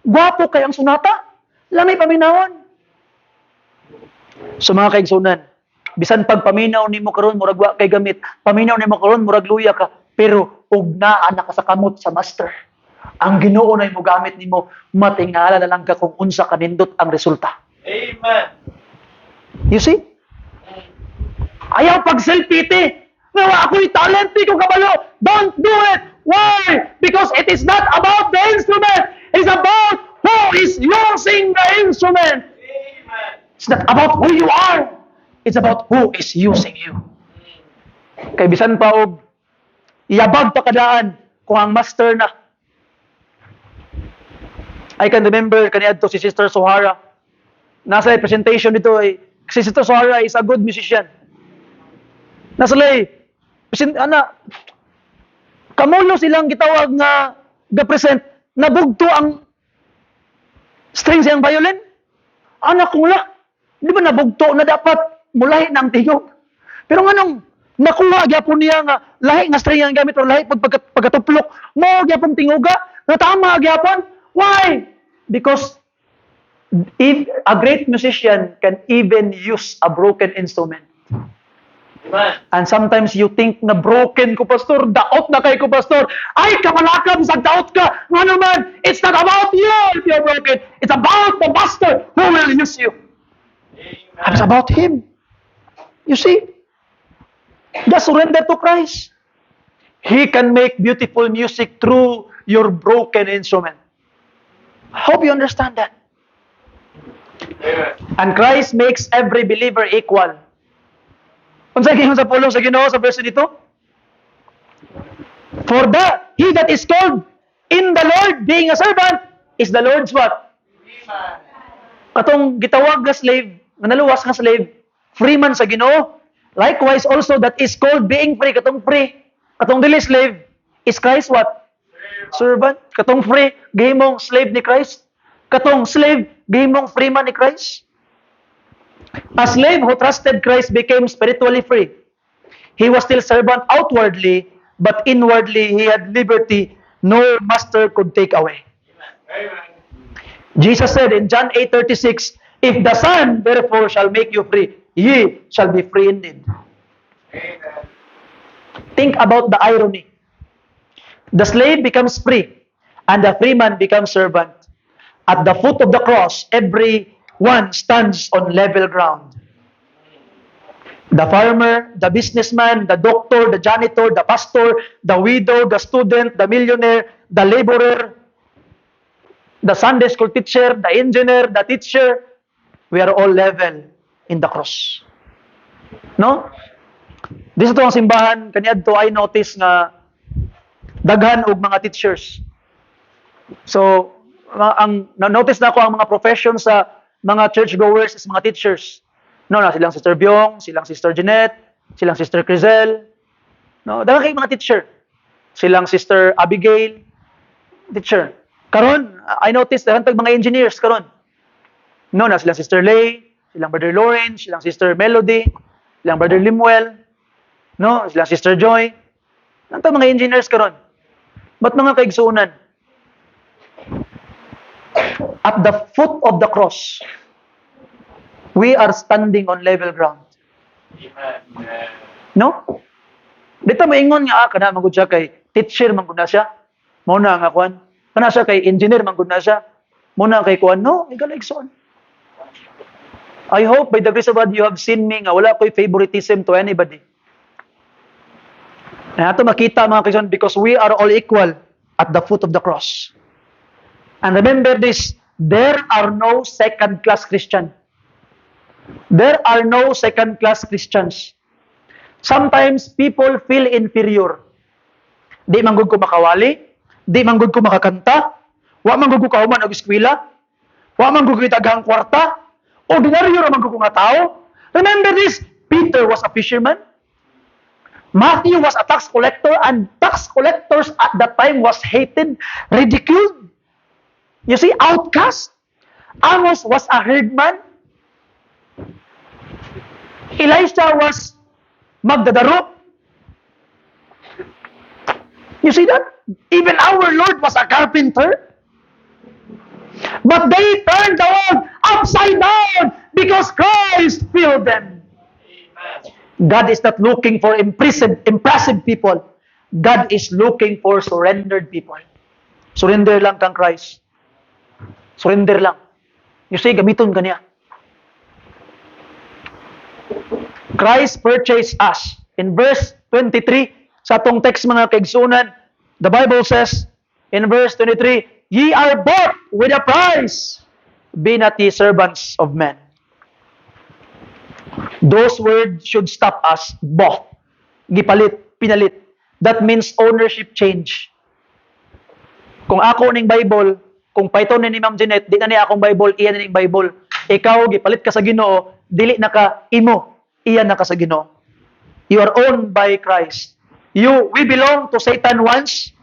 gwapo kay ang sunata, lamay paminawon. So mga kaigsunan, bisan pag paminaw nimo karon murag wa kay gamit, paminaw nimo karon murag luya ka, pero ug naa na ka sa kamot sa master. Ang Ginoo na imo gamit nimo, matingala na lang ka kung unsa kanindot ang resulta. Amen. You see? Ayaw pag self-pity. Nawa ako'y talent, di ko kabalo. Don't do it. Why? Because it is not about the instrument. It's about who is using the instrument. Amen. It's not about who you are. It's about who is using you. Kay bisan pa og iyabag pa kadaan kung ang master na. I can remember kaniadto si Sister Sohara. Nasa presentation dito ay si Sister Sohara is a good musician. Nasa lay kamulo silang gitawag nga the-present nabugto ang string siyang violin. Anak kong la, di ba nabugto na dapat mulahi ng tingog? Pero nganong nakuha gyapon niya nga lahi nga string ang gamit or lahi pagkatuplok mo gyapon tinguga nga tama gyapon. Why? Because if a great musician can even use a broken instrument. Amen. And sometimes you think na broken ko pastor, daot na kay ko pastor. Ay kamalakam sa daot ka. Nga naman, it's not about you if you're broken. It's about the master who will use you. And it's about him. You see? Just surrender to Christ. He can make beautiful music through your broken instrument. Hope you understand that. And Christ makes every believer equal. Unsa gingon sa pulong sa Ginoo sa verse dito? For he that is called in the Lord being a servant is the Lord's what? Katong gitawag nga slave, nga naluwas nga slave, free man sa Ginoo. Likewise also that is called being free, katong free, katong dili slave, is Christ what? Servant. Katong free, gihimong slave ni Christ. Katong slave, gihimong free man ni Christ. A slave who trusted Christ became spiritually free. He was still servant outwardly, but inwardly he had liberty no master could take away. Jesus said in John 8:36, if the Son therefore shall make you free, ye shall be free indeed. Think about the irony. The slave becomes free, and the free man becomes servant. At the foot of the cross, everyone stands on level ground. The farmer, the businessman, the doctor, the janitor, the pastor, the widow, the student, the millionaire, the laborer, the Sunday school teacher, the engineer, the teacher, we are all level in the cross. No? Dito ang simbahan, kaniadto I notice nga daghan og mga teachers. So, ang na-notice na ko ang mga profession sa mga churchgoers is mga teachers. No, na silang Sister Byong, silang Sister Jeanette, silang Sister Crizel. No, daghan kay mga teacher. Silang Sister Abigail, teacher. Karon, I noticed daghan tag mga engineers karon. No, na silang Sister Lay, silang Brother Lawrence, silang Sister Melody, silang Brother Limuel, no, silang Sister Joy. Nantang mga engineers karon. Ba't mga kaigsuunan? At the foot of the cross, we are standing on level ground. No? Dito maingon nga, kana magud siya kay teacher man gud na siya. Mao na nga kuan. Kana siya kay engineer man gud na siya. Mao na kay kuan. No, igaligsoon. I hope by the grace of God you have seen me nga wala ko'y favoritism to anybody. Na ato makita mga kaibigan because we are all equal at the foot of the cross. And remember this, there are no second-class Christian. There are no second-class Christians. Sometimes people feel inferior. Di man gud ko makawali, di man gud ko makakanta, wa man gud ko kauman og eskwela, wa man gud ko daghang kwarta, ordinaryo ra man gud ko nga tao. Remember this, Peter was a fisherman. Matthew was a tax collector, and tax collectors at that time was hated, ridiculed. You see, outcast. Amos was a herdman. Elisha was magdadaro. You see that? Even our Lord was a carpenter. But they turned the world upside down because Christ filled them. God is not looking for impressive people. God is looking for surrendered people. Surrender lang kang Christ. Surrender lang. You see, gamiton ka niya. Christ purchased us. In verse 23, sa atong text mga kaigsunan, the Bible says, in verse 23, ye are bought with a price. Be not ye servants of men. Those words should stop us. Bought. Gipalit, pinalit. That means ownership change. Kung ako ning Bible, kung paiton ni Ma'am Jeanette, di na niya akong Bible, iyan na ning Bible. Ikaw, gipalit ka sa Ginoo, dili na ka imo, iyan na ka sa Ginoo. You are owned by Christ. We belong to Satan once.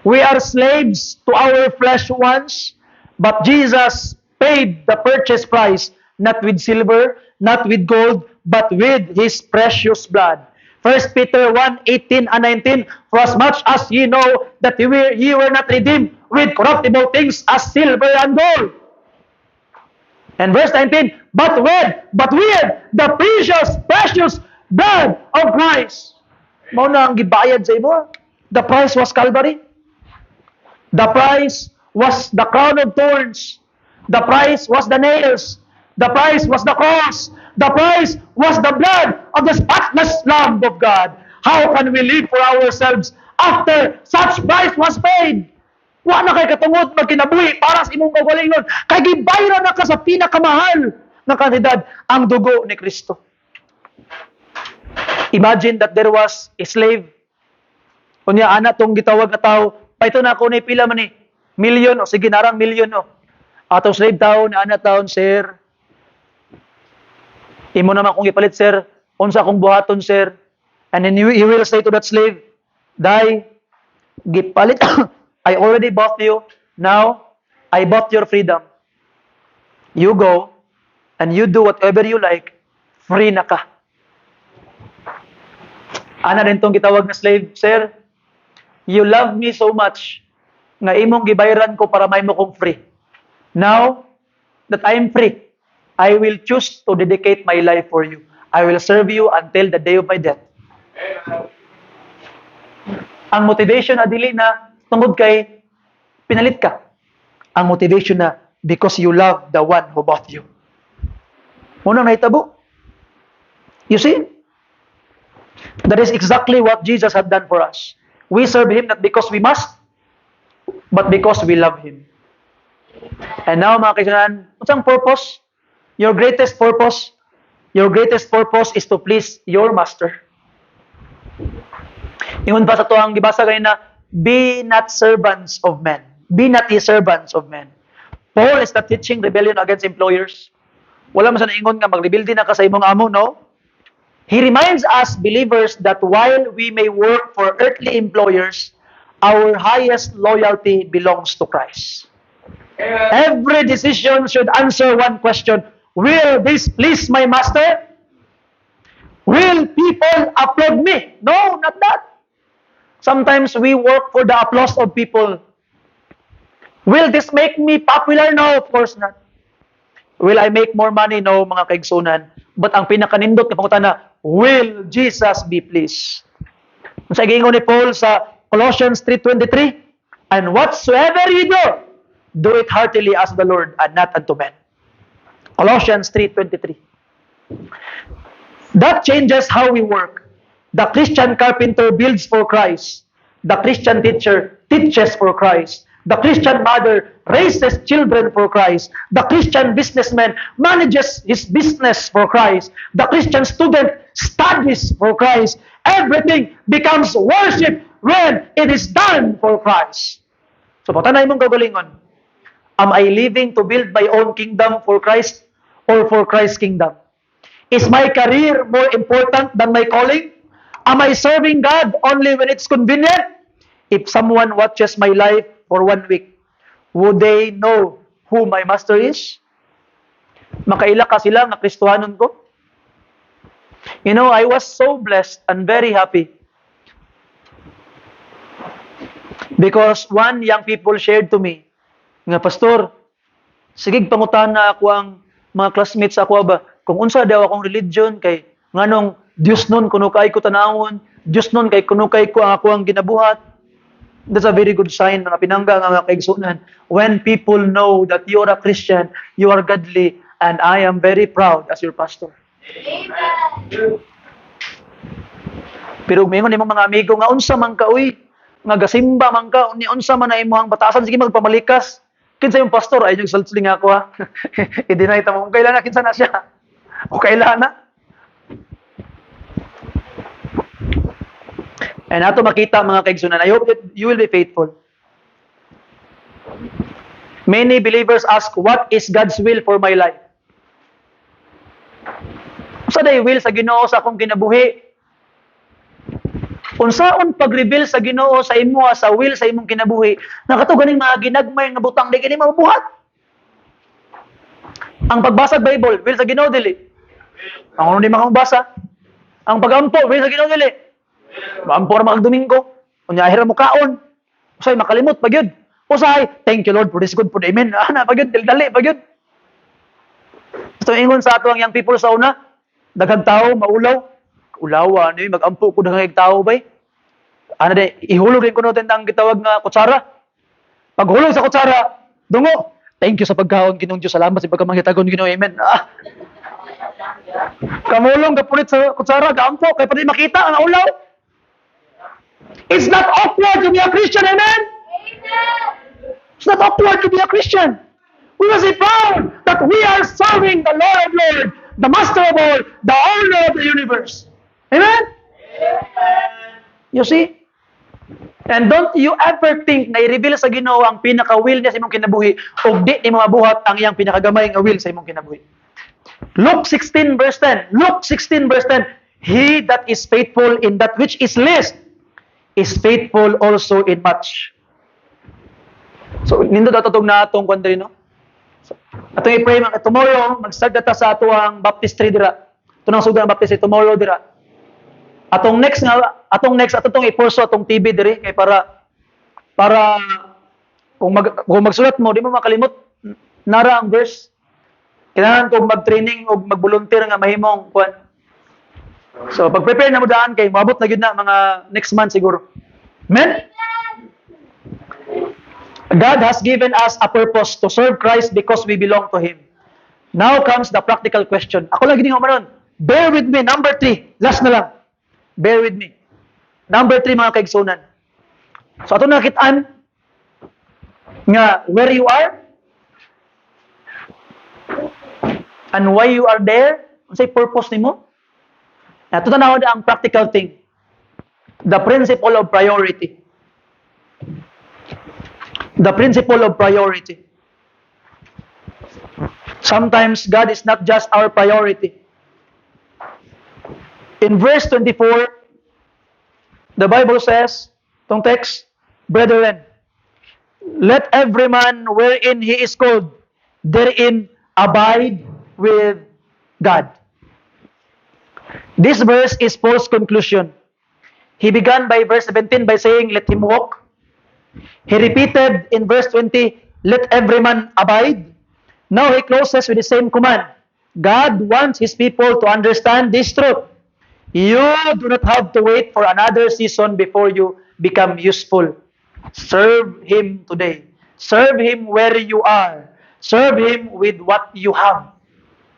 We are slaves to our flesh once. But Jesus paid the purchase price, not with silver, not with gold, but with His precious blood. 1 Peter 1:18 and 19, for as much as ye know that ye were not redeemed with corruptible things as silver and gold. And verse 19, but with the precious blood of Christ. Mao na ang gibayad sa imo. The price was Calvary. The price was the crown of thorns. The price was the nails. The price was the cross. The price was the blood of the spotless Lamb of God. How can we live for ourselves after such price was paid? Wa na kay katungod magkinabuhi para sa imong kaugalingon. Kay gibayran na ka sa pinakamahal nga kantidad, ang dugo ni Kristo. Imagine that there was a slave. Kunya ana tong gitawag nga tao, paito na ako ni pila man ni milyon o sige narang milyon o. Atong slave taon ana taon sir. Imo naman kung ipalit sir, unsa akong buhaton sir. And then he will say to that slave, "Dai, gipalit I already bought you. Now I bought your freedom. You go and you do whatever you like. Free na ka." Ana din tong gitawag na slave, "Sir, you love me so much nga imong gibayran ko para may mo kong free. Now that I am free, I will choose to dedicate my life for you. I will serve you until the day of my death." Ang motivation na dili na tungod kay pinalit ka. Ang motivation na because you love the one who bought you. Muna nahitabo. You see? That is exactly what Jesus had done for us. We serve Him not because we must, but because we love Him. And now, mga kaibigan, what's ang purpose? Your greatest purpose? Your greatest purpose is to please your master. Ingon pa sa to ang gibasa kayo na, be not servants of men. Be not the servants of men. Paul is not teaching rebellion against employers. Wala man sa naingon nga mag-rebelde na ka sa imong amo, no? He reminds us believers that while we may work for earthly employers, our highest loyalty belongs to Christ. Every decision should answer one question: will this please my master? Will people applaud me? No, not that. Sometimes we work for the applause of people. Will this make me popular? No, of course not. Will I make more money? No, mga kaigsunan. But ang pinakanindot na pangutan na, will Jesus be pleased? Sa gingon ni Paul sa Colossians 3:23, and whatsoever you do it heartily as the Lord and not unto men. Colossians 3:23. That changes how we work. The Christian carpenter builds for Christ. The Christian teacher teaches for Christ. The Christian mother raises children for Christ. The Christian businessman manages his business for Christ. The Christian student studies for Christ. Everything becomes worship when it is done for Christ. So, patanay mong kagalingon, am I living to build my own kingdom for Christ or for Christ's kingdom? Is my career more important than my calling? Am I serving God only when it's convenient? If someone watches my life for 1 week, would they know who my master is? Makaila ka sila nga Kristohanon ko? You know, I was so blessed and very happy because one young people shared to me nga, "Pastor, sigig pangutan na ako ang mga classmates ako ba, kung unsa daw akong religion kay nganong Dios nun kuno kay ko tanawon, Dios nun kay kuno kay ko ang ako ang ginabuhat." That's a very good sign na pinangga nga kaigsunan. When people know that you are a Christian, you are godly, and I am very proud as your pastor. Amen. Pero mingon imong mga amigo nga unsa man ka uy, nga gasimba man ka, unya unsa man na imong batasan, sige magpamalikas. Kinsa yung pastor ay yung salsling ako ha. I-deny ta mo kailan na kinsa na siya. O kailan na. And ato makita mga kaigsunan, I hope that you will be faithful. Many believers ask, what is God's will for my life? Unsa day will sa Ginoo sa akong kinabuhi? Unsaon pag-reveal sa Ginoo sa imo sa will sa imong kinabuhi? Nakato ganing mga ginagmay nga butang di kini mabuhat. Ang pagbasa sa Bible, will sa Ginoo dili. Ang ano di makabasa? Ang pagampo, will sa Ginoo dili. Maampo ra magdomingo. Unya ahira mo kaon. Usay makalimot pagyud. Usay, thank you Lord for this good food. Amen. Ana pagyud dali pagyud. So ingon sa ato ang young people sa una, daghang tao maulaw. Ulawa ni magampo ko daghang tao bay. Ana de ihulog din kuno tentang gitawag nga kutsara. Paghulog sa kutsara, dungo. Thank you sa pagkaon Ginoong Dios. Salamat sa pagkamangitagon Ginoo. Amen. Kamulong kapulit sa kutsara, gaampo kay pati makita ang ulaw. It's not awkward to be a Christian, amen? Amen. It's not awkward to be a Christian. We must be proud that we are serving the Lord of Lords, the Master of all, the owner of the universe. Amen? You see? And don't you ever think na i-reveal sa Ginoo ang pinaka-will niya sa imong kinabuhi o di ni mabuhat ang iyang pinakagamay nga will sa imong kinabuhi. Luke 16 verse 10. Luke 16 verse 10. He that is faithful in that which is least is faithful also in much. So, nindo datatog na atong kwan diri, no? Atong i-pray tomorrow mag-start data sa ato ang baptistry dira. Tunang sugdan ang baptistry tomorrow dira. Atong next atong i-purso atong TV diri kay para kung magsulat mo di mo makalimot nara ang verse. Kailangan kong mag-training o mag-volunteer nga mahimong kwan. So pag-prepare na mo daan kay maabot na gyud na mga next month siguro. Amen. God has given us a purpose to serve Christ because we belong to Him. Now comes the practical question. Ako lang gini maron. Bear with me. Number 3. Last na lang. Bear with me. Number 3 mga kaigsunan. So ato nakitaan nga where you are and why you are there. Unsay purpose nimo? Ato tanawon ang practical thing. The principle of priority. The principle of priority. Sometimes God is not just our priority. In verse 24, the Bible says, tong text, brethren, let every man wherein he is called, therein abide with God. This verse is Paul's conclusion. He began by verse 17 by saying, let him walk. He repeated in verse 20, let every man abide. Now he closes with the same command. God wants His people to understand this truth. You do not have to wait for another season before you become useful. Serve Him today. Serve Him where you are. Serve Him with what you have.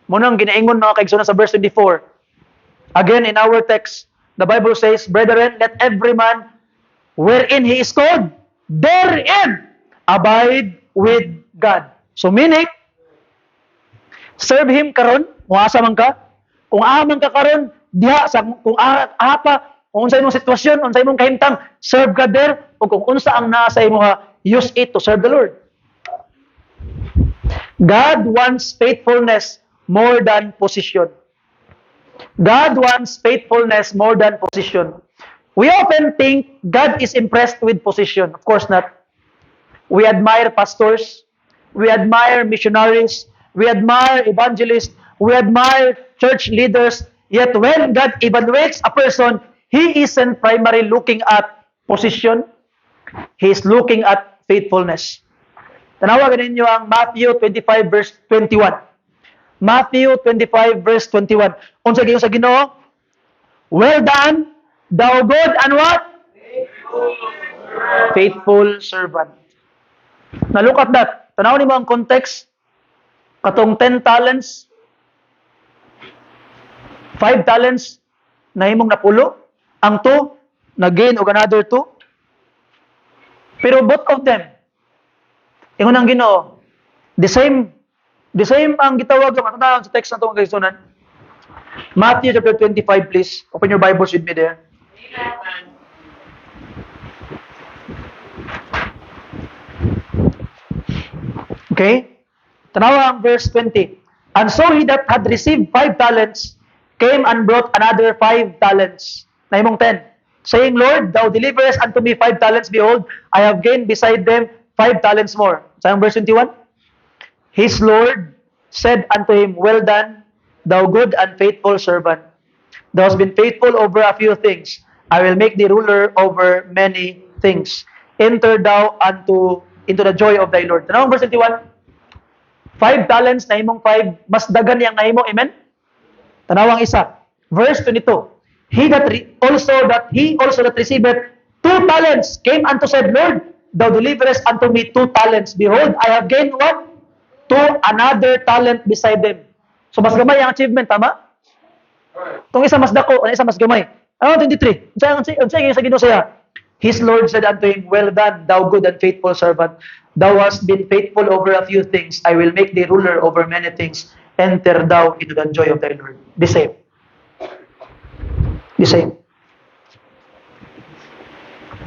Munang ginaingon mga kaigsunan sa verse 24. Again, in our text, the Bible says, brethren, let every man wherein he is called, therein abide with God. So meaning, serve Him karon, kung asa man ka, kung aman ka karon, diha sa kung apa, kung unsa imong sitwasyon, unsa imong kahimtang, serve God there, o kung unsa ang nasa imo use it to serve the Lord. God wants faithfulness more than position. God wants faithfulness more than position. We often think God is impressed with position. Of course not. We admire pastors. We admire missionaries. We admire evangelists. We admire church leaders. Yet when God evaluates a person, He isn't primarily looking at position. He is looking at faithfulness. Tanawagan ninyo ang Matthew 25 verse 21. Matthew 25 verse 21. Unsa giingon sa Ginoo? Well done, thou good and what? Faithful servant. Now look at that. Tanaw nimo ang context. Katong 10 talents, 5 talents na himong napulo. Ang 2, na-gain og another 2. Pero both of them, ingon ang Ginoo, the same ang gitawag sa text na itong kaisunan. Matthew chapter 25, please. Open your Bibles with me there. Okay? Tanawa ang verse 20. And so he that had received 5 talents came and brought another 5 talents. Na himong 10. Saying, Lord, thou deliverest unto me 5 talents. Behold, I have gained beside them 5 talents more. Sa verse 21. His Lord said unto him, well done, thou good and faithful servant. Thou hast been faithful over a few things. I will make thee ruler over many things. Enter thou into the joy of thy Lord. Tanong verse 21. 5 talents na himong 5, mas dagan yang nahimo. Amen? Tanawang isa. Verse 22. He also that received 2 talents came unto said, Lord, thou deliverest unto me 2 talents. Behold, I have gained what? 2 another talent beside them. So mas gamay ang achievement, tama? Itong isa mas dako, ang isa mas gamay. Ano 23? Unsay sa Ginoo siya? His Lord said unto him, well done, thou good and faithful servant. Thou hast been faithful over a few things. I will make thee ruler over many things. Enter thou into the joy of thy Lord. The same. The same.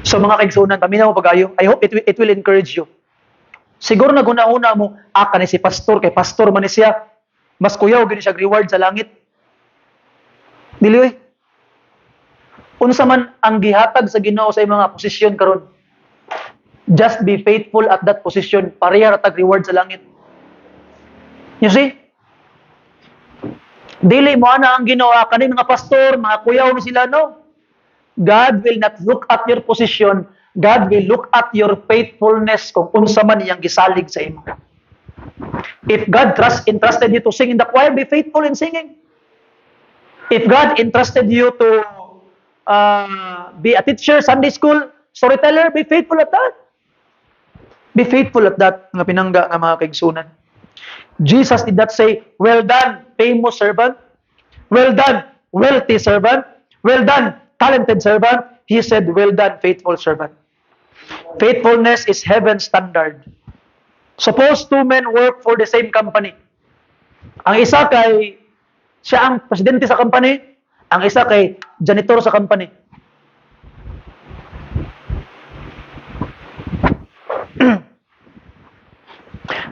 So mga kaigsunan, paminaw mo pagayo. I hope it will encourage you. Siguro na guna-una mo, kani si pastor, kay pastor man ni siya. Mas kuyaw, gini siya reward sa langit. Dili, oy. Unsa man ang gihatag sa Ginoo sa mga posisyon karon. Just be faithful at that position, pareha ra tag reward sa langit. You see? Dili mo ana ang Ginoo kani mga pastor, mga kuyaw ni sila no. God will not look at your position, God will look at your faithfulness kung unsa man iyang gisalig sa imo. If God entrusted you to sing in the choir, be faithful in singing. If God entrusted you to be a teacher, Sunday school, storyteller, be faithful at that. Be faithful at that, mga pinangga nga mga kaigsunan. Jesus did not say, well done, famous servant. Well done, wealthy servant. Well done, talented servant. He said, well done, faithful servant. Faithfulness is heaven's standard. Suppose two men work for the same company. Ang isa kay siya ang presidente sa company, ang isa kay janitor sa company.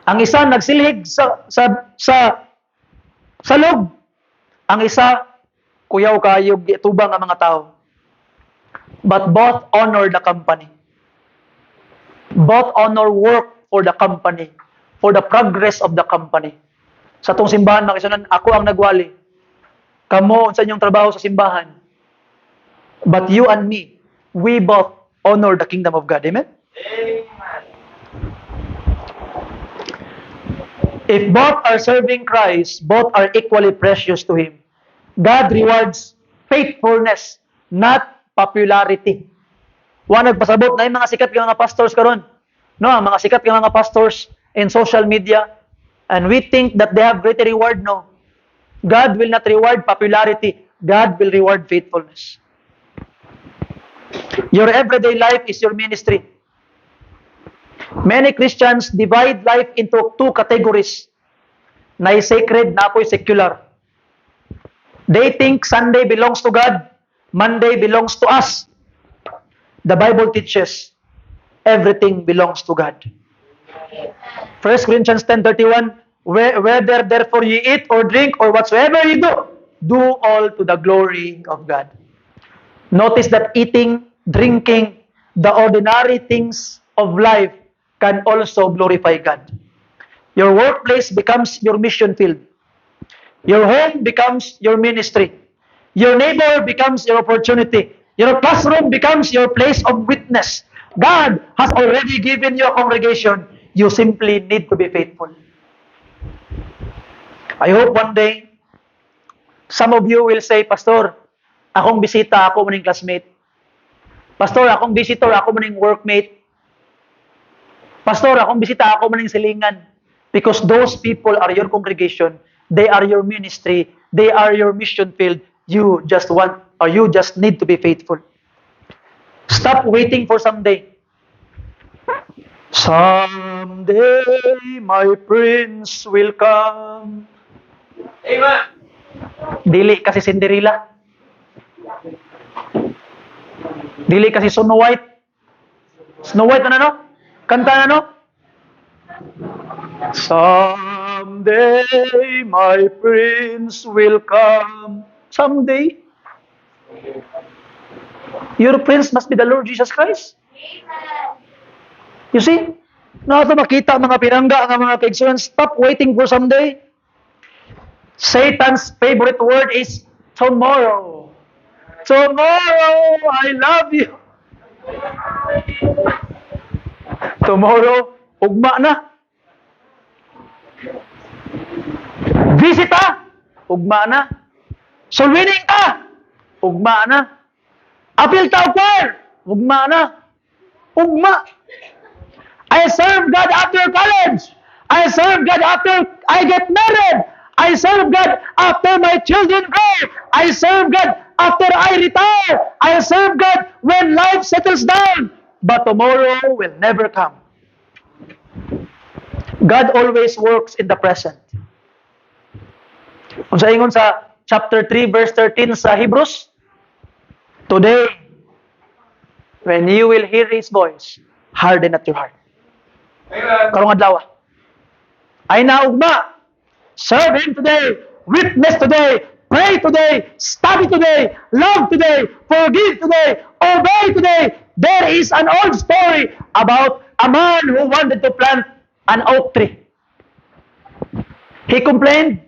Ang isa nagsilhig sa loob. Ang isa kuyaw kayog tubang ang mga tao. But both honor the company. Both honor work for the company, for the progress of the company. Sa tong simbahan, makisunan, ako ang nagwali. Kamo sa inyong trabaho sa simbahan. But you and me, we both honor the kingdom of God. Amen? If both are serving Christ, both are equally precious to Him. God rewards faithfulness, not popularity. Wa nagpasabot na yung mga sikat ng mga pastors karon. No, ang mga sikat ng mga pastors in social media, and we think that they have greater reward. No. God will not reward popularity. God will reward faithfulness. Your everyday life is your ministry. Many Christians divide life into two categories. Na sacred, na po'y secular. They think Sunday belongs to God, Monday belongs to us. The Bible teaches everything belongs to God. 1 Corinthians 10:31, whether therefore ye eat or drink or whatsoever ye do all to the glory of God. Notice that eating, drinking, the ordinary things of life can also glorify God. Your workplace becomes your mission field. Your home becomes your ministry. Your neighbor becomes your opportunity. Your classroom becomes your place of witness. God has already given you a congregation. You simply need to be faithful. I hope one day, some of you will say, Pastor, akong bisita, ako maning classmate. Pastor, akong visitor, ako maning workmate. Pastor, akong bisita, ako maning silingan. Because those people are your congregation. They are your ministry. They are your mission field. You just need to be faithful. Stop waiting for someday. Someday my prince will come. Amen. Dili kasi Cinderella. Dili kasi Snow White. Snow White ano? Kanta ano? Someday my prince will come. Someday. Your prince must be the Lord Jesus Christ. You see? Nato makita mga pinangga ng mga kaigsunan, stop waiting for someday. Satan's favorite word is tomorrow. Tomorrow, I love you. Tomorrow, ugma na. Visita, ugma na. Soul winning ka, ugma na. Appeal tower, ugma na. Ugma. I serve God after college. I serve God after I get married. I serve God after my children grow. I serve God after I retire. I serve God when life settles down. But tomorrow will never come. God always works in the present. Kung sa ingon sa chapter 3, verse 13 sa Hebrews, today, when you will hear His voice, harden not your heart. Karong adlaw. Ay naugma. Serve Him today. Witness today. Pray today. Study today. Love today. Forgive today. Obey today. There is an old story about a man who wanted to plant an oak tree. He complained,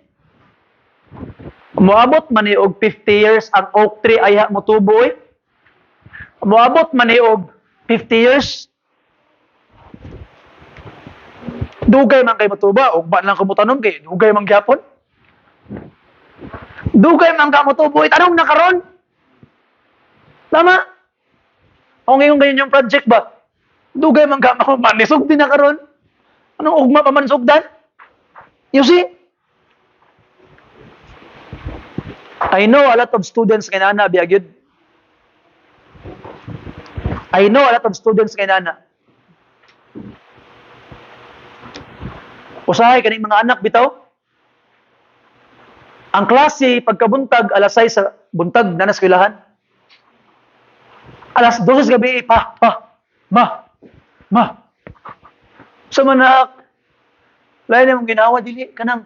moabot man ni og 50 years ang oak tree ay motubo eh. Moabot man ni og 50 years. Dugay man kay motuba, ug ba lang kamutanom kay dugay man gyapon. Dugay man ka motubo, tanong na karon. Tama? O ngayon ganyan yung project ba? Dugay man ka manisog din na karon. Anong ugma pa man sugdan? You see? I know a lot of students kay nana biagyud. I know a lot of students kay nana. Usahay kaning mga anak bitaw. Ang klase pagkabuntag alas 6 sa buntag na eskwelahan. Alas 12 gabi ma. Sa manak lain namang ginawa dili kanang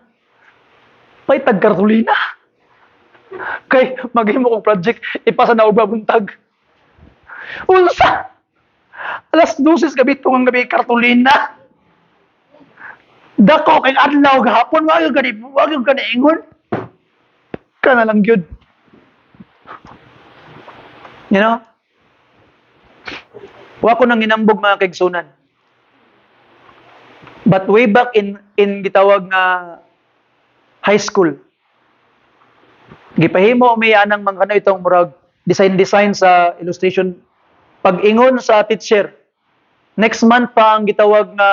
may tagkartulina. Kay maghimo kong project ipasa na og buntag. Unsa? Alas 12 gabi tungang gabi kartulina. Dako kay adlaw gahapon wag yung ingon. Kana lang gyud. You know? Wa ko nang ginambog mga kaigsunan. But way back in gitawag nga high school. Gipahimo mi anang mga ano itong murag design sa illustration. Pag-ingon sa teacher, next month pa ang gitawag nga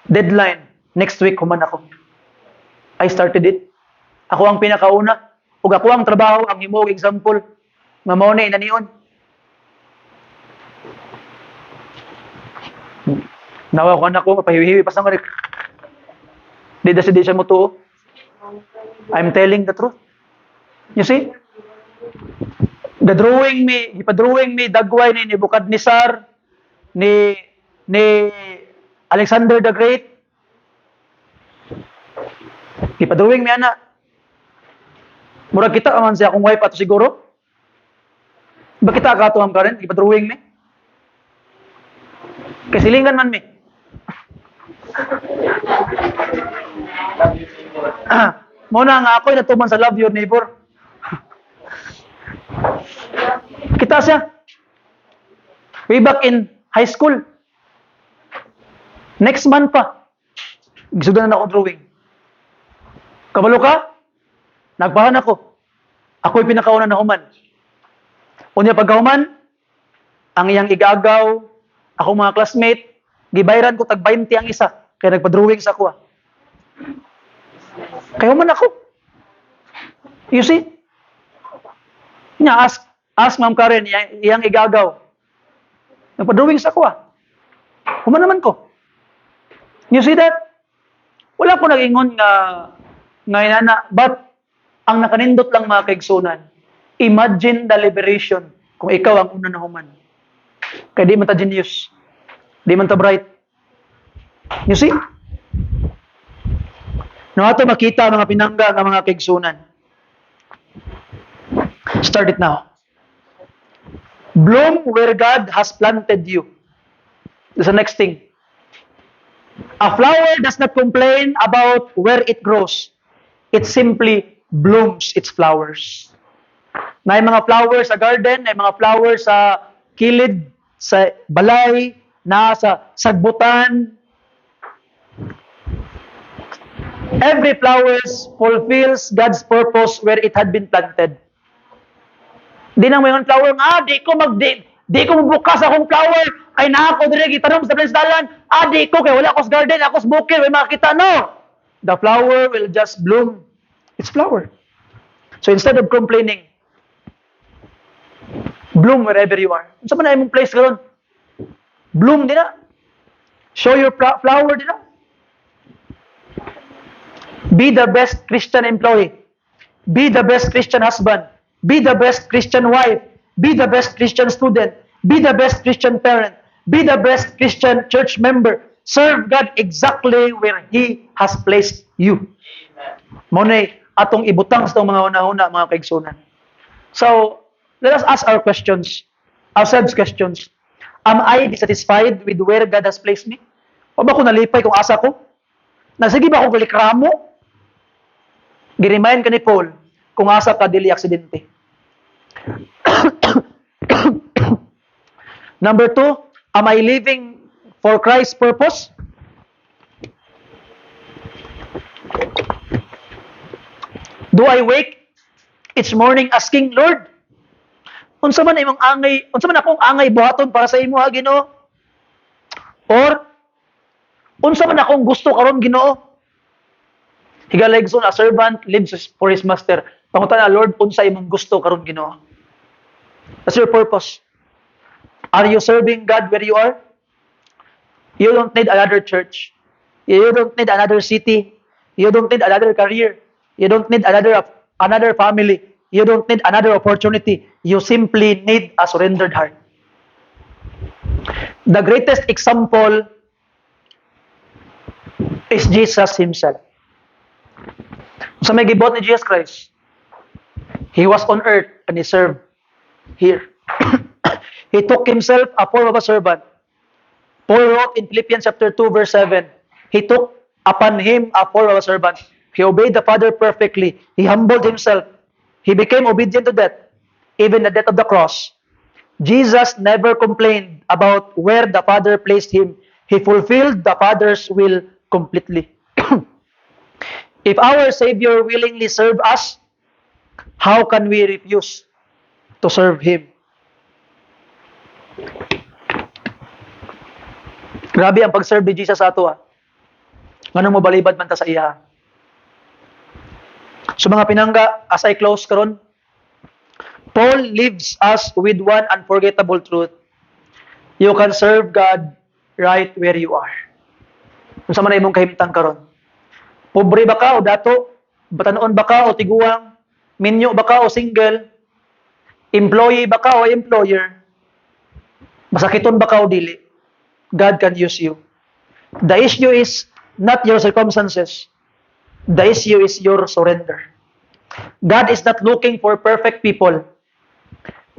deadline. Next week human ako. I started it. Ako ang pinakauna. Ug ako ang trabaho, ang himo example. Nga mao na inanion. Nawa ko anak ko, mapahiwi-hiwi pa sa mga di siya mo to. I'm telling the truth. You see? Ipadrawing me dagway ni Nebukadnezar, ni Alexander the Great. Ipadrawing me ana. Murag kita aman siya kung wife ato siguro. Ba kita katuham ka rin? Ipadrawing me. Kasilingan man me. Muna nga ako'y natuman sa love your neighbor. Kita siya. Way back in high school. Next month pa. Gisudan na ako drawing. Kabalo ka? Nagpahan ako. Ako'y pinakauna na human. Unya pagkahuman, ang iyang igagaw, akong mga classmate, gibayran ko tag 20 ang isa. Kaya nagpa-drawing sa ako. Kaya human ako. You see? Nya, ask Ma'am Karen, iyang igagaw. Nagpa-drawing sa ako. Human naman ko. You see that? Wala ko nag-ingon nga inana, but ang nakanindot lang mga kaigsunan, imagine the liberation kung ikaw ang una na human. Kaya di man ta genius. Di man ta bright. You see? No, ato makita mga pinangga ng mga kaigsunan. Start it now. Bloom where God has planted you. This is the next thing. A flower does not complain about where it grows. It simply blooms its flowers. May mga flowers sa garden, may mga flowers sa kilid, sa balay, na sa sagbutan. Every flowers fulfills God's purpose where it had been planted. Di nang mayroon flower nga, di ko mabukas akong flower, kay na ako dire gitanong sa dalan, di ko kay wala ako sa garden, ako sa bukid, may makita no. The flower will just bloom its flower. So instead of complaining, bloom wherever you are. Unsa man imong place karon? Bloom din na. Show your flower dito. Be the best Christian employee. Be the best Christian husband. Be the best Christian wife. Be the best Christian student. Be the best Christian parent. Be the best Christian church member. Serve God exactly where He has placed you. Monay, atong ibutang sa itong mga una-una, mga kaigsunan. So, let us ask ourselves questions. Am I dissatisfied with where God has placed me? O ba ko nalipay kung asa ko? Nasige ba ako galikramo? Girimayan ka ni Paul kung asa ka dili aksidente. Number 2, am I living for Christ's purpose? Do I wake each morning asking, Lord, unsa man akong angay buhaton para sa imo ha Ginoo? Or unsa man akong gusto karon Ginoo? Higalegson, a servant lives for his master. Pangutan na, Lord, unsa imong gusto karon Ginoo? That's your purpose. Are you serving God where you are? You don't need another church. You don't need another city. You don't need another career. You don't need another family. You don't need another opportunity. You simply need a surrendered heart. The greatest example is Jesus Himself. Sa may gibot ni Jesus Christ, He was on earth and He served here. He took Himself a form of a servant. Paul wrote in Philippians chapter 2 verse 7, He took upon Him a form of a servant. He obeyed the Father perfectly. He humbled Himself. He became obedient to death, even the death of the cross. Jesus never complained about where the Father placed Him. He fulfilled the Father's will completely. If our Savior willingly served us, how can we refuse to serve Him? Grabe ang pag-serve ni Jesus sa ato. Nganong mobalibad man ta sa iya. So mga pinangga, as I close karon, Paul leaves us with one unforgettable truth. You can serve God right where you are. Unsa man imong kahimtang karon? Pobre ba ka o dato? Batanon ba ka o tiguang? Minyo ba ka o single? Employee ba ka o employer? Masakiton ba ka o dili? God can use you. The issue is not your circumstances. The issue is your surrender. God is not looking for perfect people.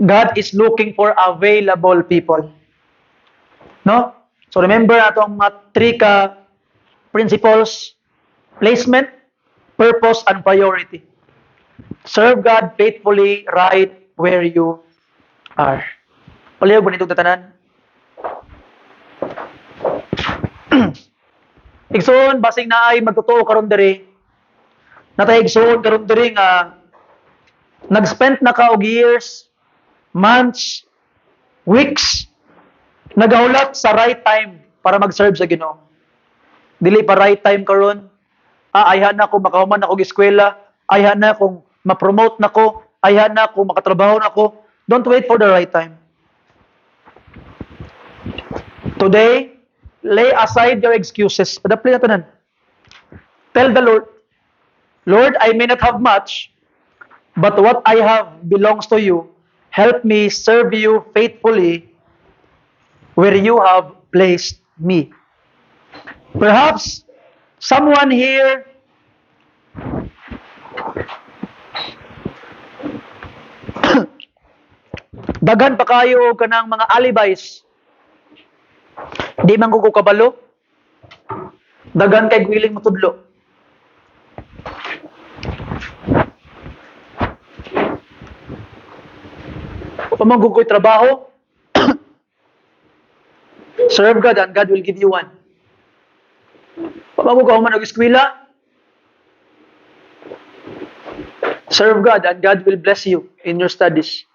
God is looking for available people. No? So remember atong mga three ka principles: placement, purpose, and priority. Serve God faithfully right where you are. Palihog mo nitong tatanan. Igsoon, basing na ay magtotoo karon diri. Natay igsoon karon diri nga nag-spend na ka og years, months, weeks, nagaulat sa right time para mag-serve sa Ginoo. Dili pa right time karon. Ayhan na ko makahuman ako og eskwela, ayhan na kung ma-promote nako, ayhan na kung makatrabaho nako. Don't wait for the right time. Today, lay aside your excuses. Padapli na tanan. Tell the Lord, Lord, I may not have much, but what I have belongs to you. Help me serve you faithfully where you have placed me. Perhaps someone here daghan pa kayo kanang mga alibis. Di man ko kabalo. Daghan kay willing matudlo. Pamanggo ko'y trabaho. Serve God and God will give you one. Pamanggo ka man og eskwela. Serve God and God will bless you in your studies.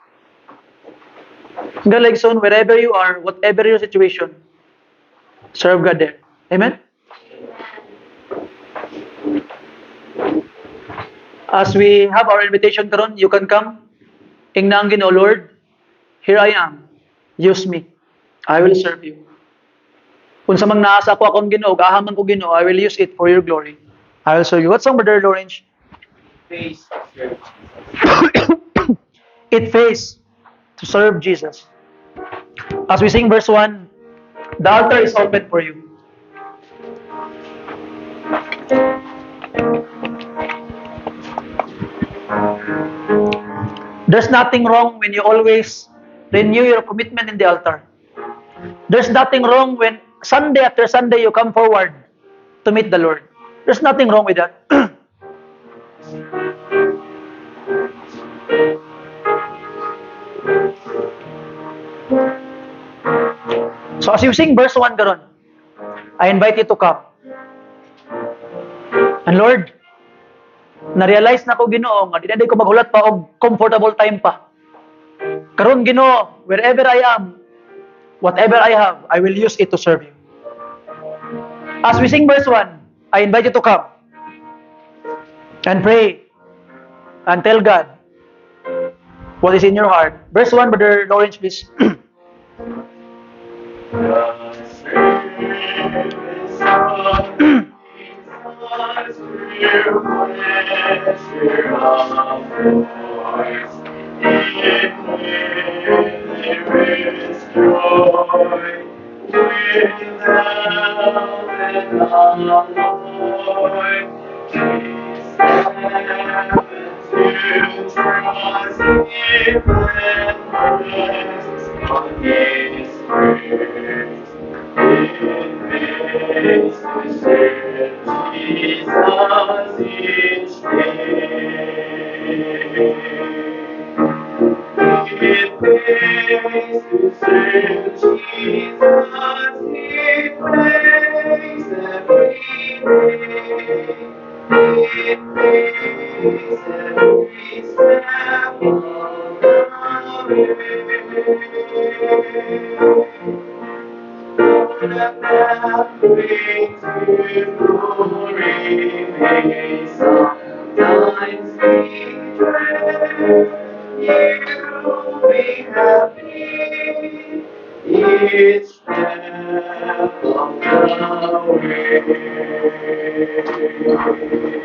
God, son, wherever you are, whatever your situation, serve God there. Amen? As we have our invitation karon, you can come. Ingnan Ginoo, Lord, here I am. Use me. I will serve you. Kung sa mga naasa ko akong Ginoo, gahaman ko Ginoo, I will use it for your glory. I will show you. What song, Brother Lawrence? Face to serve It pays to serve Jesus. As we sing verse 1, the altar is open for you. There's nothing wrong when you always renew your commitment in the altar. There's nothing wrong when Sunday after Sunday you come forward to meet the Lord. There's nothing wrong with that. So as you sing verse 1 karon, I invite you to come. And Lord, na-realize na ko Ginoo nga di na ko maghulat pa og comfortable time pa. Karon Ginoo, wherever I am, whatever I have, I will use it to serve you. As we sing verse 1, I invite you to come and pray and tell God what is in your heart. Verse 1, Brother Lawrence, please.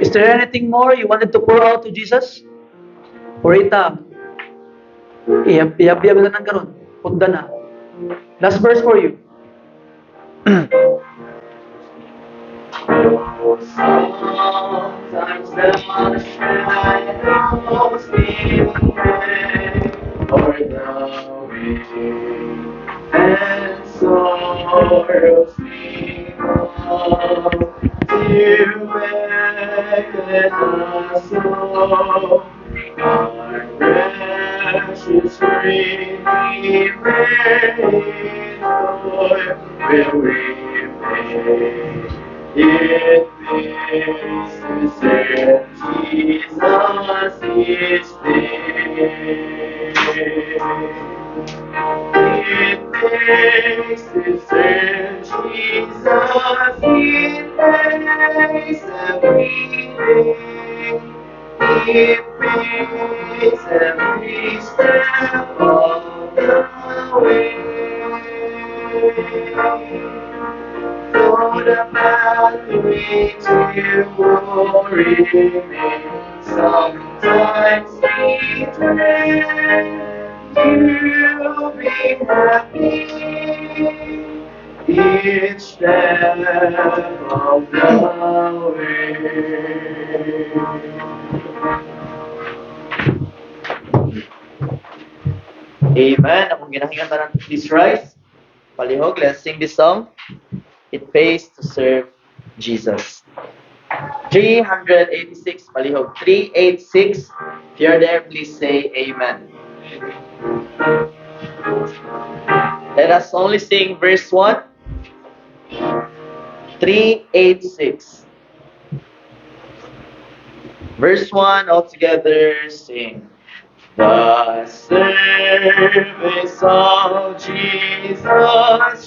Is there anything more you wanted to pour out to Jesus? Purita, iyab-iyab na karon. Punda na. Last verse for you. Sometimes the shadows feel gray or the wind and sorrows we come to beckon us all. Our precious redeemed Lord will repay. It pays to serve Jesus each day. It pays to serve Jesus. It pays every day. It pays every step of the way. For the pathway to glory may sometimes be dread. You'll be happy each step of the way. Amen. Akong ginahingan tanan, please rise. Palihog, let's sing this song. It pays to serve Jesus. 386, palihog. 386. If you're there, please say amen. Let us only sing verse 1. 386. Verse 1, all together sing. The service of Jesus,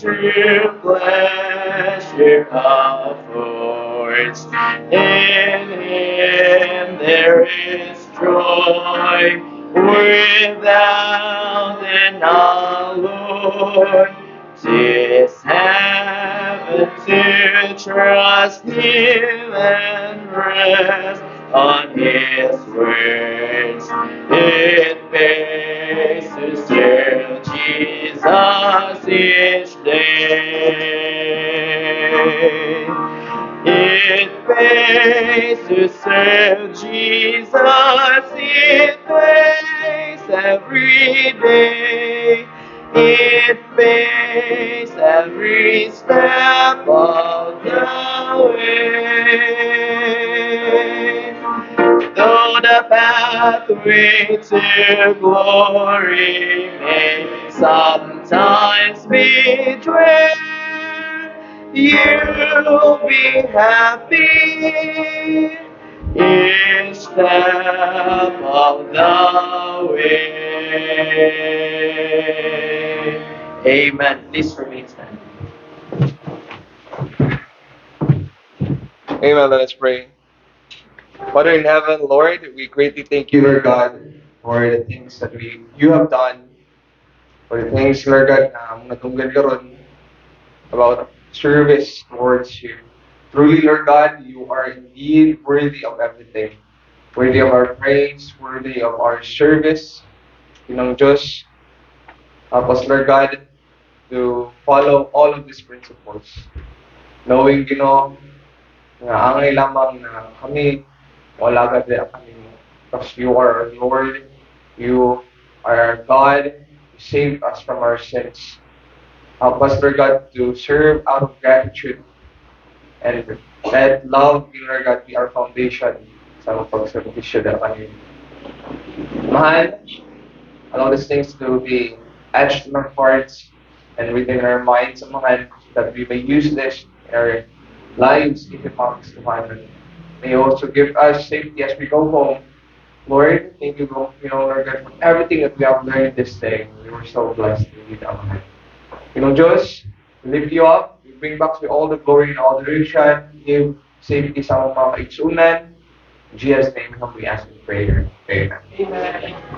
true pleasure affords. In Him there is joy without an alloy. 'Tis heaven to trust Him and rest on His words. It pays to serve Jesus each day. It pays to serve Jesus. It pays every day. It pays every step of the way. Though the pathway to glory may sometimes be dread, you'll be happy each step of the way. Amen. Please remain standing. Amen. Let us pray. Father in heaven, Lord, we greatly thank you, Lord God, for the things that you have done, for the things, Lord God, na natunggal ka ron about service towards you. Truly, Lord God, you are indeed worthy of everything. Worthy of our praise, worthy of our service. Pinang Diyos, help us, Lord God, to follow all of these principles. Knowing, na angay lamang na kami wala ka din kami mo. Because you are our Lord, you are our God, you saved us from our sins. Help us, Lord God, to serve out of gratitude and let love, Lord God, be our foundation sa mga pagservisyo na kami. Mahal, allow these things to be etched in our hearts and written in our minds, Mahal, that we may use this in our lives in the promise to heaven. May you also give us safety as we go home. Lord, thank you, Lord God, for everything that we have learned this day. We were so blessed indeed, Amen. Diyos, we lift you up. We bring back to you all the glory and all the adoration. Give safety sa mga kaitsunan. In Jesus' name, we ask in prayer. Amen. Amen.